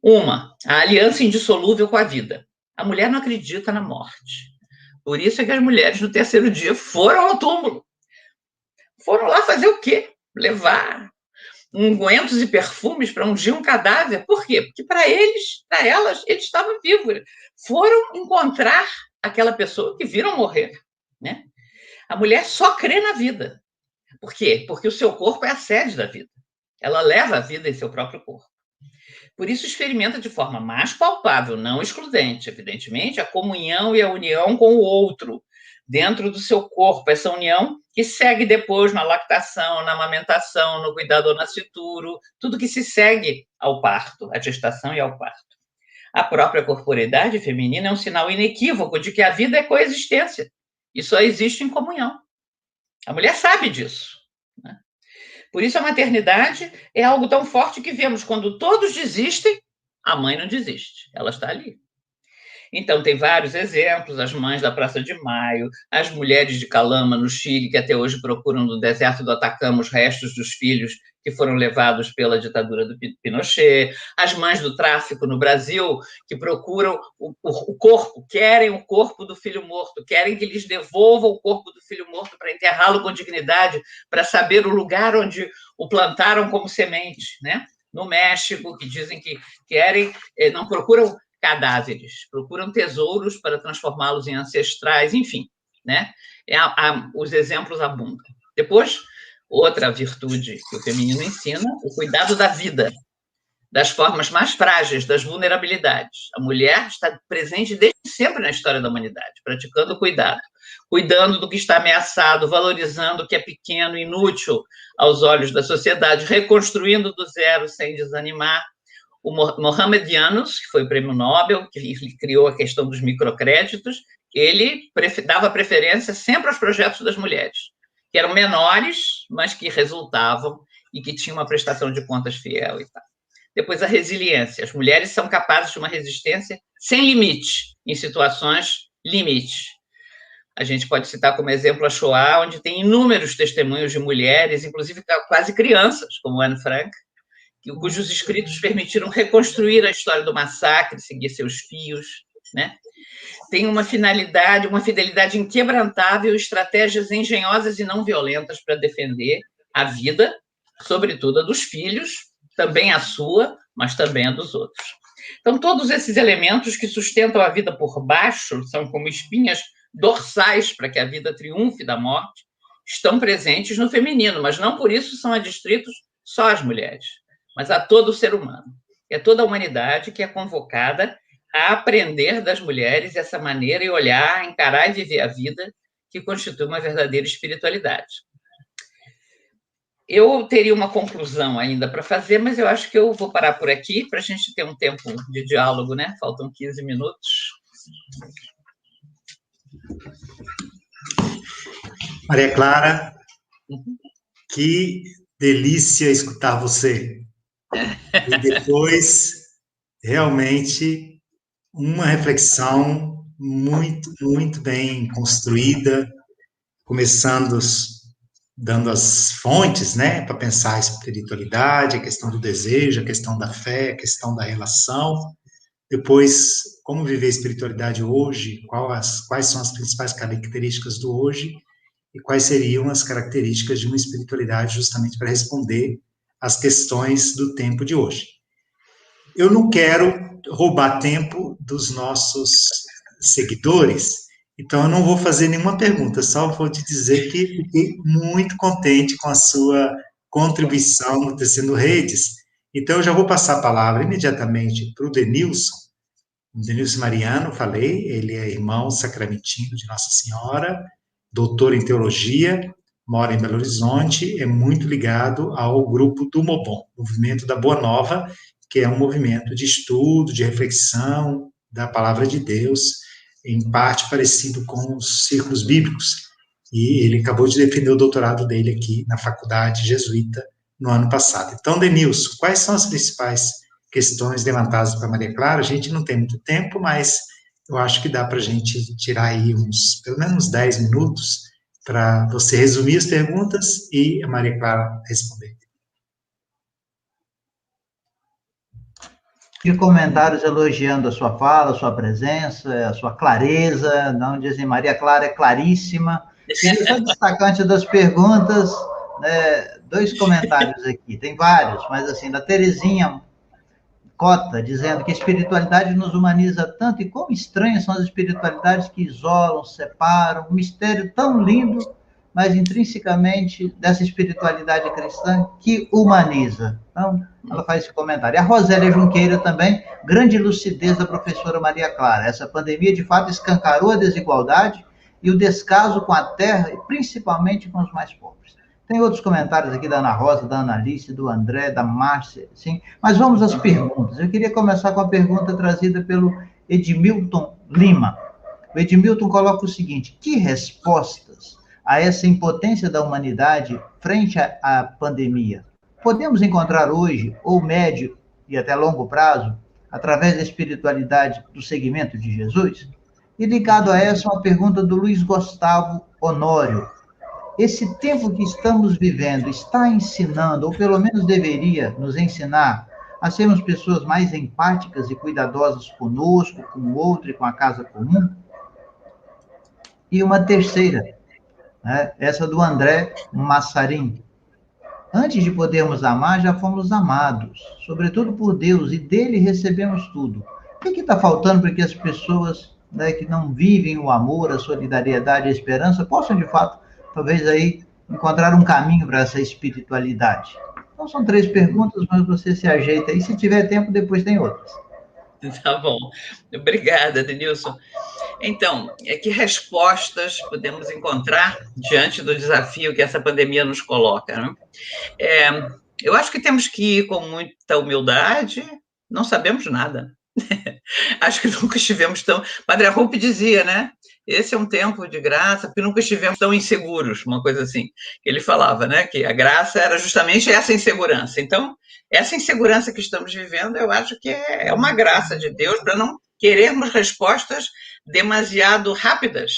S2: Uma, a aliança indissolúvel com a vida. A mulher não acredita na morte. Por isso é que as mulheres, no terceiro dia, foram ao túmulo. Foram lá fazer o quê? Levar ungüentos e perfumes para ungir um cadáver. Por quê? Porque para eles, para elas, eles estavam vivos. Foram encontrar aquela pessoa que viram morrer, né? A mulher só crê na vida. Por quê? Porque o seu corpo é a sede da vida. Ela leva a vida em seu próprio corpo. Por isso, experimenta de forma mais palpável, não excludente, evidentemente, a comunhão e a união com o outro, dentro do seu corpo, essa união que segue depois na lactação, na amamentação, no cuidado ao nascituro, tudo que se segue ao parto, à gestação e ao parto. A própria corporeidade feminina é um sinal inequívoco de que a vida é coexistência e só existe em comunhão. A mulher sabe disso, né? Por isso, a maternidade é algo tão forte que vemos quando todos desistem, a mãe não desiste, ela está ali. Então, tem vários exemplos, as mães da Praça de Maio, as mulheres de Calama, no Chile, que até hoje procuram no deserto do Atacama os restos dos filhos que foram levados pela ditadura do Pinochet, as mães do tráfico no Brasil, que procuram o corpo, querem o corpo do filho morto, querem que lhes devolvam o corpo do filho morto para enterrá-lo com dignidade, para saber o lugar onde o plantaram como semente, né? No México, que dizem que querem, não procuram cadáveres, procuram tesouros para transformá-los em ancestrais, enfim, né? Os exemplos abundam. Depois, outra virtude que o feminino ensina, o cuidado da vida, das formas mais frágeis, das vulnerabilidades. A mulher está presente desde sempre na história da humanidade, praticando o cuidado, cuidando do que está ameaçado, valorizando o que é pequeno, inútil aos olhos da sociedade, reconstruindo do zero sem desanimar. O Mohamed Yunus, que foi o prêmio Nobel, que criou a questão dos microcréditos, ele dava preferência sempre aos projetos das mulheres, que eram menores, mas que resultavam e que tinham uma prestação de contas fiel e tal. Depois, a resiliência. As mulheres são capazes de uma resistência sem limite, em situações limite. A gente pode citar como exemplo a Shoah, onde tem inúmeros testemunhos de mulheres, inclusive quase crianças, como Anne Frank, cujos escritos permitiram reconstruir a história do massacre, seguir seus fios, né? Tem uma finalidade, uma fidelidade inquebrantável, estratégias engenhosas e não violentas para defender a vida, sobretudo a dos filhos, também a sua, mas também a dos outros. Então, todos esses elementos que sustentam a vida por baixo, são como espinhas dorsais para que a vida triunfe da morte, estão presentes no feminino, mas não por isso são adstritos só às mulheres, mas a todo o ser humano. É toda a humanidade que é convocada a aprender das mulheres essa maneira e olhar, encarar e viver a vida que constitui uma verdadeira espiritualidade. Eu teria uma conclusão ainda para fazer, mas eu acho que eu vou parar por aqui para a gente ter um tempo de diálogo, né? Faltam 15 minutos.
S1: Maria Clara, que delícia escutar você. E depois, realmente, uma reflexão muito, muito bem construída, começando dando as fontes, né, para pensar a espiritualidade, a questão do desejo, a questão da fé, a questão da relação. Depois, como viver a espiritualidade hoje, quais são as principais características do hoje e quais seriam as características de uma espiritualidade justamente para responder às questões do tempo de hoje. Eu não quero roubar tempo dos nossos seguidores, então eu não vou fazer nenhuma pergunta, só vou te dizer que fiquei muito contente com a sua contribuição no Tecendo Redes. Então eu já vou passar a palavra imediatamente para o Denilson Mariano, falei, ele é irmão sacramentino de Nossa Senhora, doutor em teologia, mora em Belo Horizonte, é muito ligado ao grupo do MOBON, Movimento da Boa Nova, que é um movimento de estudo, de reflexão da palavra de Deus, em parte parecido com os círculos bíblicos. e ele acabou de defender o doutorado dele aqui na faculdade jesuíta no ano passado. Então, Denilson, quais são as principais questões levantadas para Maria Clara? A gente não tem muito tempo, mas eu acho que dá para a gente tirar aí pelo menos uns 10 minutos para você resumir as perguntas e a Maria Clara responder.
S3: De comentários elogiando a sua fala, a sua presença, a sua clareza, não dizem Maria Clara é claríssima. Queria só destacar antes das perguntas, né, 2 comentários aqui, tem vários, mas assim, da Terezinha Cota, dizendo que a espiritualidade nos humaniza tanto e quão estranhas são as espiritualidades que isolam, separam, um mistério tão lindo, mas intrinsecamente dessa espiritualidade cristã que humaniza. Então, ela faz esse comentário. E a Rosélia Junqueira também, grande lucidez da professora Maria Clara. Essa pandemia, de fato, escancarou a desigualdade e o descaso com a terra, e principalmente com os mais pobres. Tem outros comentários aqui da Ana Rosa, da Analice, do André, da Márcia, sim. Mas vamos às perguntas. Eu queria começar com a pergunta trazida pelo Edmilton Lima. O Edmilton coloca o seguinte: que respostas a essa impotência da humanidade frente à pandemia podemos encontrar hoje, ou médio e até longo prazo, através da espiritualidade do segmento de Jesus? E ligado a essa, uma pergunta do Luiz Gustavo Honório. Esse tempo que estamos vivendo está ensinando, ou pelo menos deveria nos ensinar, a sermos pessoas mais empáticas e cuidadosas conosco, com o outro e com a casa comum? E uma terceira, né, essa do André Massarim. Antes de podermos amar, já fomos amados, sobretudo por Deus, e dele recebemos tudo. O que está faltando para que as pessoas, né, que não vivem o amor, a solidariedade, a esperança, possam, de fato, talvez aí encontrar um caminho para essa espiritualidade? Então, são 3 perguntas, mas você se ajeita aí. Se tiver tempo, depois tem outras.
S2: Tá bom. Obrigada, Denilson. Então, que respostas podemos encontrar diante do desafio que essa pandemia nos coloca, né? Eu acho que temos que ir com muita humildade, não sabemos nada. Acho que nunca estivemos tão... Padre Arrupe dizia, né? Esse é um tempo de graça, porque nunca estivemos tão inseguros, uma coisa assim. Ele falava, né? Que a graça era justamente essa insegurança. Então, essa insegurança que estamos vivendo, eu acho que é uma graça de Deus para não querermos respostas demasiado rápidas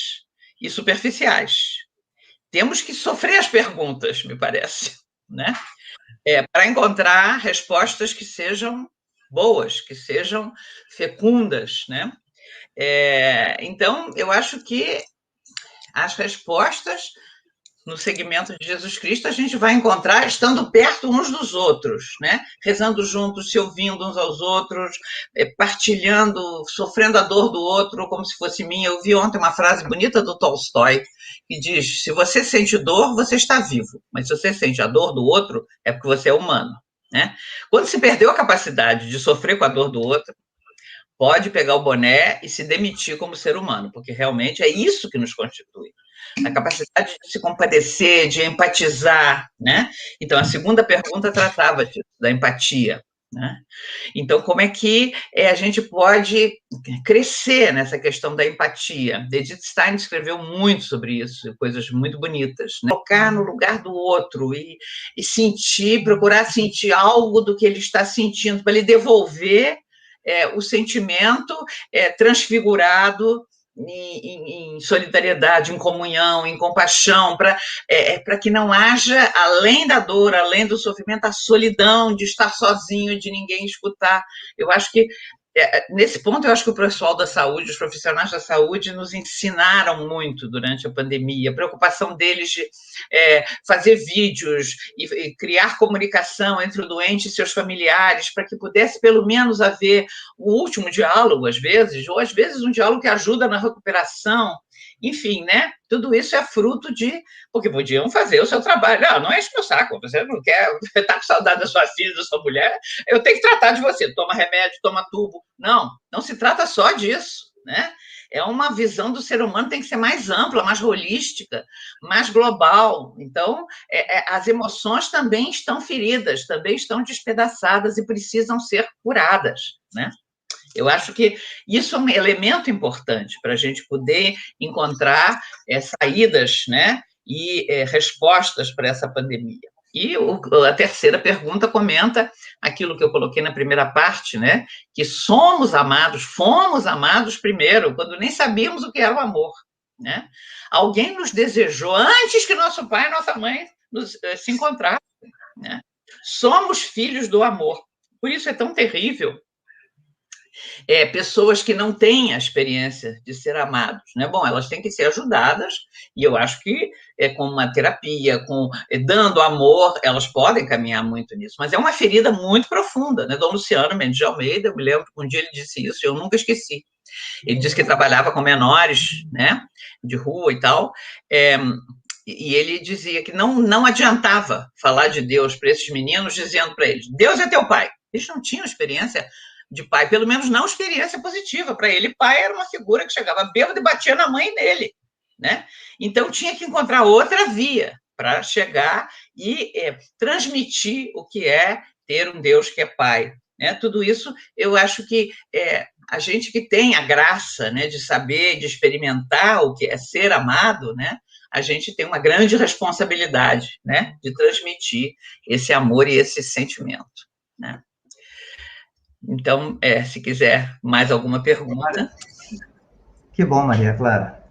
S2: e superficiais. Temos que sofrer as perguntas, me parece, né? Para encontrar respostas que sejam boas, que sejam fecundas, né? Então, eu acho que as respostas no segmento de Jesus Cristo a gente vai encontrar estando perto uns dos outros, né? Rezando juntos, se ouvindo uns aos outros, partilhando, sofrendo a dor do outro como se fosse minha. Eu vi ontem uma frase bonita do Tolstói que diz: se você sente dor, você está vivo, mas se você sente a dor do outro, é porque você é humano, né? Quando se perdeu a capacidade de sofrer com a dor do outro, pode pegar o boné e se demitir como ser humano, porque realmente é isso que nos constitui. A capacidade de se compadecer, de empatizar, né? Então, a segunda pergunta tratava disso, da empatia, né? Então, como é que a gente pode crescer nessa questão da empatia? Edith Stein escreveu muito sobre isso, coisas muito bonitas, né? Colocar no lugar do outro e sentir, procurar sentir algo do que ele está sentindo, para ele devolver o sentimento transfigurado em solidariedade, em comunhão, em compaixão, para que não haja, além da dor, além do sofrimento, a solidão de estar sozinho, de ninguém escutar. Eu acho que, nesse ponto, eu acho que o pessoal da saúde, os profissionais da saúde, nos ensinaram muito durante a pandemia. A preocupação deles de fazer vídeos e criar comunicação entre o doente e seus familiares, para que pudesse, pelo menos, haver o último diálogo, às vezes, ou às vezes um diálogo que ajuda na recuperação. Enfim, né? Tudo isso é fruto de... Porque podiam fazer o seu trabalho. Não enche meu saco, você não quer... Você está com saudade da sua filha, da sua mulher, eu tenho que tratar de você. Toma remédio, toma tubo. Não se trata só disso, né? É uma visão do ser humano, tem que ser mais ampla, mais holística, mais global. Então, as emoções também estão feridas, também estão despedaçadas e precisam ser curadas, né? Eu acho que isso é um elemento importante para a gente poder encontrar saídas, né, e respostas para essa pandemia. E a terceira pergunta comenta aquilo que eu coloquei na primeira parte, né, que fomos amados primeiro, quando nem sabíamos o que era o amor, né? Alguém nos desejou antes que nosso pai e nossa mãe se encontrassem, né? Somos filhos do amor. Por isso é tão terrível pessoas que não têm a experiência de ser amados, né? Bom, elas têm que ser ajudadas, e eu acho que com uma terapia, dando amor, elas podem caminhar muito nisso, mas é uma ferida muito profunda, né? Dom Luciano Mendes de Almeida, eu me lembro que um dia ele disse isso, eu nunca esqueci. Ele disse que trabalhava com menores, né, de rua e tal, e ele dizia que não adiantava falar de Deus para esses meninos, dizendo para eles, Deus é teu pai. Eles não tinham experiência de pai, pelo menos não experiência positiva. Para ele, pai era uma figura que chegava bêbado e batia na mãe dele, né? Então, tinha que encontrar outra via para chegar e transmitir o que é ter um Deus que é pai, né? Tudo isso, eu acho que a gente que tem a graça, né, de saber, de experimentar o que é ser amado, né, a gente tem uma grande responsabilidade, né, de transmitir esse amor e esse sentimento, né? Então, se quiser mais alguma pergunta.
S3: Que bom, Maria Clara.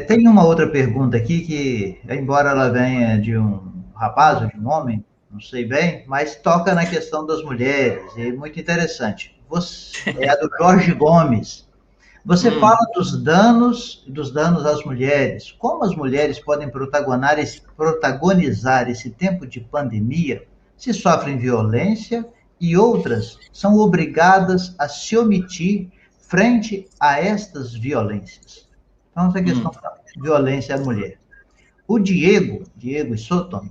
S3: Tem uma outra pergunta aqui que, embora ela venha de um rapaz ou de um homem, não sei bem, mas toca na questão das mulheres, e é muito interessante. É a do Jorge Gomes. Você fala dos danos às mulheres. Como as mulheres podem protagonizar esse tempo de pandemia se sofrem violência e outras são obrigadas a se omitir frente a estas violências? Então, essa questão da violência à mulher. O Diego Sotton,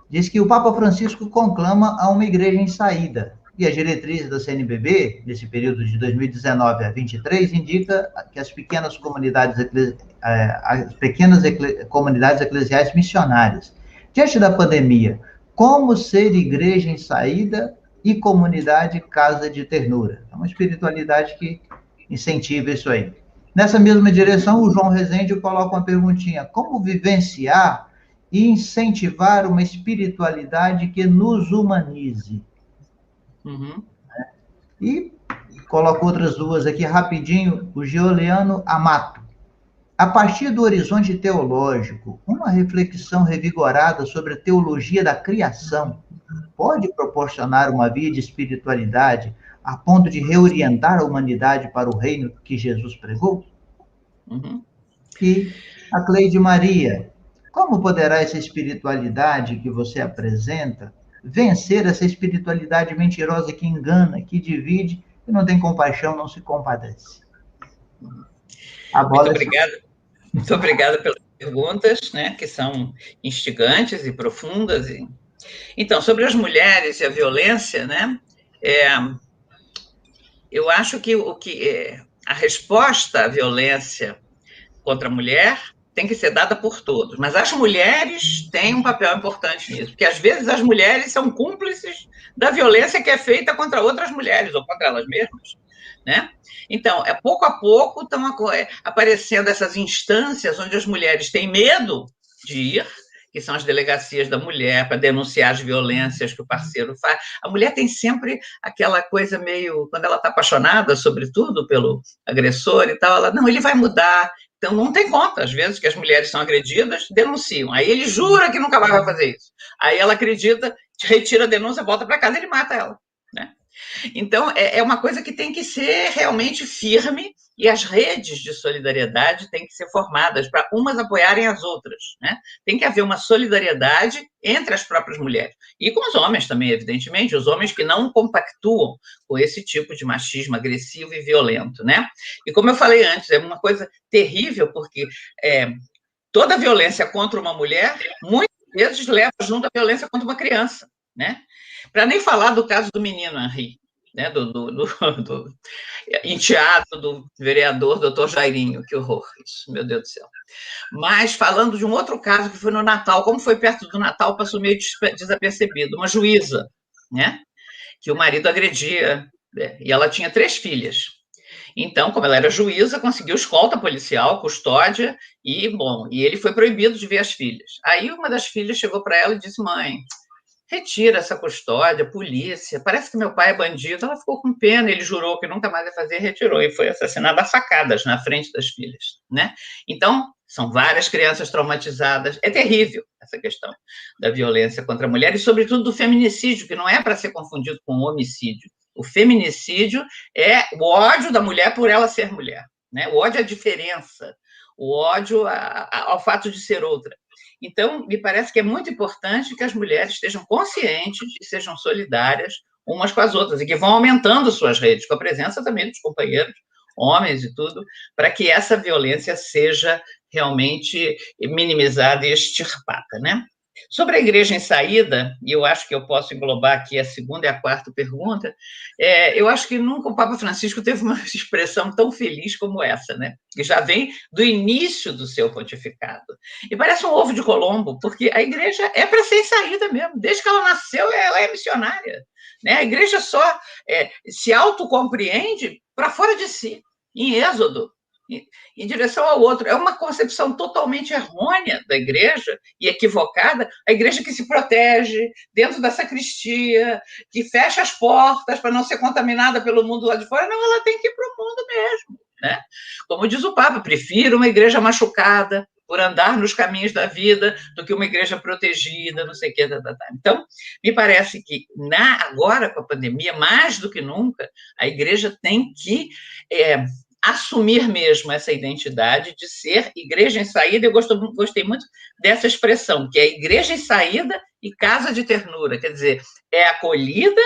S3: diz que o Papa Francisco conclama a uma igreja em saída, e as diretrizes da CNBB, nesse período de 2019 a 2023, indica que as pequenas comunidades eclesiais missionárias. Diante da pandemia, como ser igreja em saída e comunidade casa de ternura? É uma espiritualidade que incentiva isso aí. Nessa mesma direção, o João Rezende coloca uma perguntinha: como vivenciar e incentivar uma espiritualidade que nos humanize? E coloco outras duas aqui rapidinho. O Giuliano Amato. A partir do horizonte teológico, uma reflexão revigorada sobre a teologia da criação pode proporcionar uma via de espiritualidade a ponto de reorientar a humanidade para o reino que Jesus pregou? E a Cleide Maria. Como poderá essa espiritualidade que você apresenta vencer essa espiritualidade mentirosa que engana, que divide, que não tem compaixão, não se compadece?
S2: Muito obrigada pelas perguntas, né, que são instigantes e profundas. Então, sobre as mulheres e a violência, né, eu acho que a resposta à violência contra a mulher tem que ser dada por todos, mas as mulheres têm um papel importante nisso, porque às vezes as mulheres são cúmplices da violência que é feita contra outras mulheres, ou contra elas mesmas, né? Então, pouco a pouco estão aparecendo essas instâncias onde as mulheres têm medo de ir, que são as delegacias da mulher, para denunciar as violências que o parceiro faz. A mulher tem sempre aquela coisa meio, quando ela está apaixonada, sobretudo, pelo agressor e tal, ela, não, ele vai mudar. Então, não tem conta, às vezes, que as mulheres são agredidas, denunciam. Aí ele jura que nunca mais vai fazer isso. Aí ela acredita, retira a denúncia, volta para casa e ele mata ela, né? Então, é uma coisa que tem que ser realmente firme, e as redes de solidariedade têm que ser formadas para umas apoiarem as outras, né? Tem que haver uma solidariedade entre as próprias mulheres. E com os homens também, evidentemente, os homens que não compactuam com esse tipo de machismo agressivo e violento, né? E como eu falei antes, é uma coisa terrível, porque toda violência contra uma mulher, muitas vezes leva junto a violência contra uma criança, né? Para nem falar do caso do menino Henri, né? do enteado do vereador doutor Jairinho, que horror isso, meu Deus do céu. Mas falando de um outro caso que foi no Natal, como foi perto do Natal, passou meio desapercebido, uma juíza, né? Que o marido agredia E ela tinha 3 filhas. Então, como ela era juíza, conseguiu escolta policial, custódia, e ele foi proibido de ver as filhas. Aí uma das filhas chegou para ela e disse: mãe, retira essa custódia, polícia, parece que meu pai é bandido. Ela ficou com pena, ele jurou que nunca mais ia fazer, retirou, e foi assassinada a facadas na frente das filhas, né? Então, são várias crianças traumatizadas, é terrível essa questão da violência contra a mulher, e sobretudo do feminicídio, que não é para ser confundido com homicídio. O feminicídio é o ódio da mulher por ela ser mulher, né? O ódio à diferença, o ódio ao fato de ser outra. Então, me parece que é muito importante que as mulheres estejam conscientes e sejam solidárias umas com as outras, e que vão aumentando suas redes, com a presença também dos companheiros, homens e tudo, para que essa violência seja realmente minimizada e extirpada, né? Sobre a igreja em saída, e eu acho que eu posso englobar aqui a segunda e a quarta pergunta, eu acho que nunca o Papa Francisco teve uma expressão tão feliz como essa, né? Que já vem do início do seu pontificado. E parece um ovo de Colombo, porque a igreja é para ser em saída mesmo. Desde que ela nasceu, ela é missionária, né? A igreja só se autocompreende para fora de si, em Êxodo, em direção ao outro. É uma concepção totalmente errônea da igreja e equivocada, a igreja que se protege dentro da sacristia, que fecha as portas para não ser contaminada pelo mundo lá de fora. Não, ela tem que ir para o mundo mesmo, né? Como diz o Papa, prefiro uma igreja machucada por andar nos caminhos da vida do que uma igreja protegida, não sei o quê. Então, me parece que agora, com a pandemia, mais do que nunca, a igreja tem que assumir mesmo essa identidade de ser igreja em saída. Eu gostei muito dessa expressão, que é igreja em saída e casa de ternura, quer dizer, é acolhida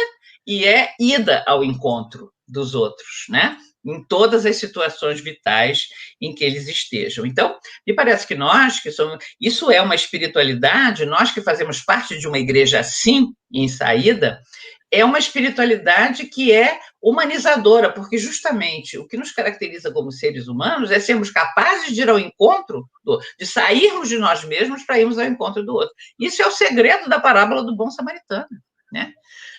S2: e é ida ao encontro dos outros, né? Em todas as situações vitais em que eles estejam. Então, me parece que nós, que somos... Isso é uma espiritualidade, nós que fazemos parte de uma igreja assim, em saída, é uma espiritualidade que é humanizadora, porque justamente o que nos caracteriza como seres humanos é sermos capazes de ir ao encontro, de sairmos de nós mesmos para irmos ao encontro do outro. Isso é o segredo da parábola do bom samaritano, né?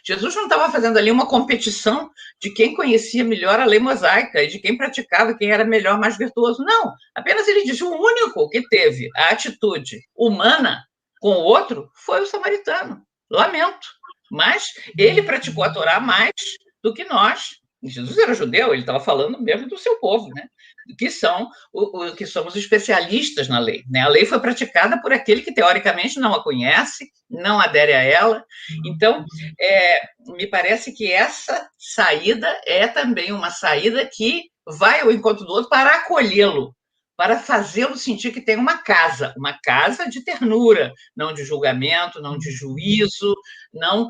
S2: Jesus não estava fazendo ali uma competição de quem conhecia melhor a lei mosaica e de quem praticava, quem era melhor, mais virtuoso. Não, apenas ele disse: o único que teve a atitude humana com o outro foi o samaritano. Lamento, mas ele praticou a Torá mais do que nós. Jesus era judeu, ele estava falando mesmo do seu povo, né? Que somos especialistas na lei, né? A lei foi praticada por aquele que teoricamente não a conhece, não adere a ela. Então, me parece que essa saída é também uma saída que vai ao encontro do outro para acolhê-lo, para fazê-lo sentir que tem uma casa de ternura, não de julgamento, não de juízo, não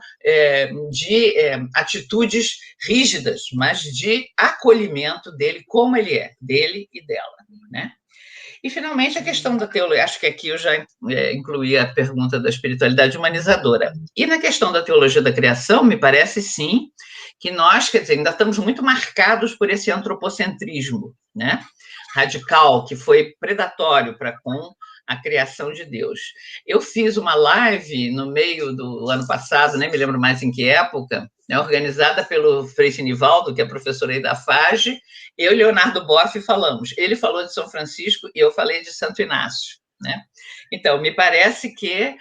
S2: de atitudes rígidas, mas de acolhimento dele como ele é, dele e dela, né? E, finalmente, a questão da teologia. Acho que aqui eu já incluí a pergunta da espiritualidade humanizadora. E na questão da teologia da criação, me parece, sim, que nós, quer dizer, ainda estamos muito marcados por esse antropocentrismo, né? Radical, que foi predatório para com a criação de Deus. Eu fiz uma live no meio do ano passado, nem me lembro mais em que época, né, organizada pelo Frei Sinivaldo, que é professor aí da FAGE. Eu e Leonardo Boff falamos. Ele falou de São Francisco e eu falei de Santo Inácio, né? Então, me parece que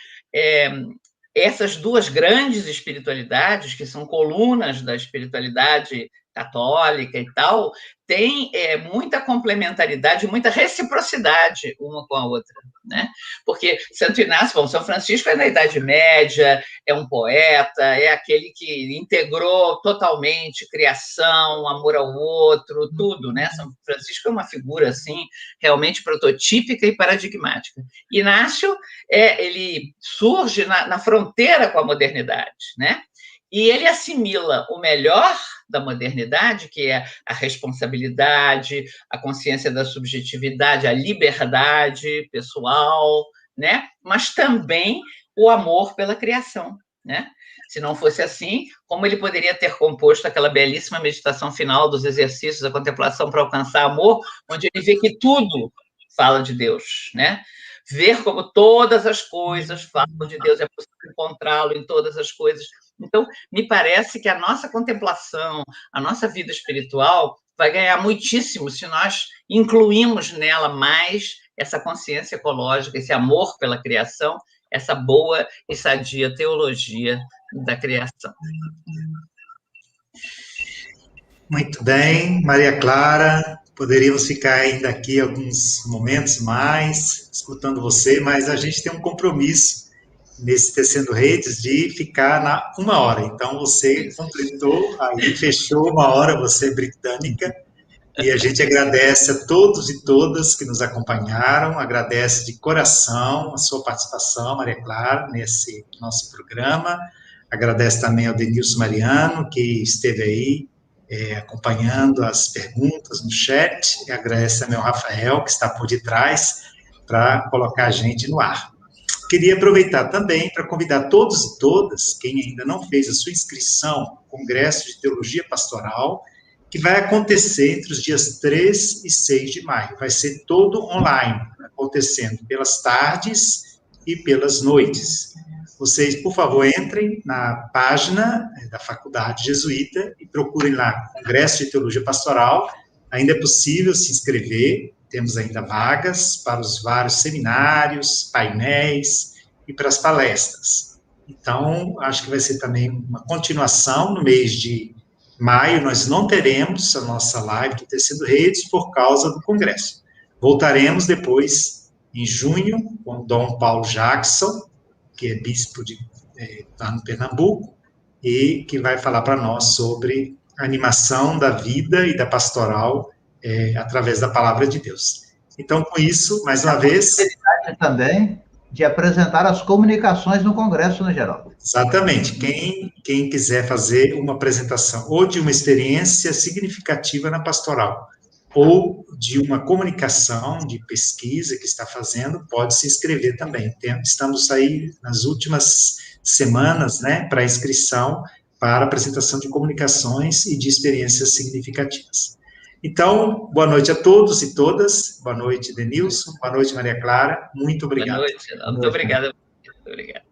S2: essas duas grandes espiritualidades, que são colunas da espiritualidade católica e tal, tem muita complementaridade, muita reciprocidade uma com a outra, né? Porque Santo Inácio, São Francisco é da Idade Média, é um poeta, é aquele que integrou totalmente criação, amor ao outro, tudo, né? São Francisco é uma figura, assim, realmente prototípica e paradigmática. Inácio, ele surge na fronteira com a modernidade, né? E ele assimila o melhor da modernidade, que é a responsabilidade, a consciência da subjetividade, a liberdade pessoal, né? Mas também o amor pela criação, né? Se não fosse assim, como ele poderia ter composto aquela belíssima meditação final dos exercícios da contemplação para alcançar amor, onde ele vê que tudo fala de Deus, né? Ver como todas as coisas falam de Deus, é possível encontrá-lo em todas as coisas. Então, me parece que a nossa contemplação, a nossa vida espiritual vai ganhar muitíssimo se nós incluímos nela mais essa consciência ecológica, esse amor pela criação, essa boa e sadia teologia da criação.
S1: Muito bem, Maria Clara, poderíamos ficar ainda aqui alguns momentos mais, escutando você, mas a gente tem um compromisso nesse Tecendo Redes de ficar na 1 hora. Então, você completou, aí fechou 1 hora, você é britânica, e a gente agradece a todos e todas que nos acompanharam, agradece de coração a sua participação, Maria Clara, nesse nosso programa, agradece também ao Denilson Mariano, que esteve aí, acompanhando as perguntas no chat, e agradece também ao Rafael, que está por detrás, para colocar a gente no ar. Queria aproveitar também para convidar todos e todas, quem ainda não fez a sua inscrição no Congresso de Teologia Pastoral, que vai acontecer entre os dias 3 e 6 de maio. Vai ser todo online, acontecendo pelas tardes e pelas noites. Vocês, por favor, entrem na página da Faculdade Jesuíta e procurem lá Congresso de Teologia Pastoral. Ainda é possível se inscrever, temos ainda vagas para os vários seminários, painéis e para as palestras. Então, acho que vai ser também uma continuação. No mês de maio, nós não teremos a nossa live do Tecendo Redes por causa do Congresso. Voltaremos depois, em junho, com Dom Paulo Jackson, que é bispo lá no Pernambuco, e que vai falar para nós sobre a animação da vida e da pastoral através da palavra de Deus. Então, com isso, mais uma vez...
S3: também de apresentar as comunicações no Congresso, no geral.
S1: Exatamente. Quem quiser fazer uma apresentação ou de uma experiência significativa na pastoral, ou de uma comunicação, de pesquisa que está fazendo, pode se inscrever também. Estamos aí nas últimas semanas, né, para inscrição, para apresentação de comunicações e de experiências significativas. Então, boa noite a todos e todas, boa noite, Denilson, boa noite, Maria Clara, muito obrigado.
S2: Boa noite, muito obrigada. Muito obrigado.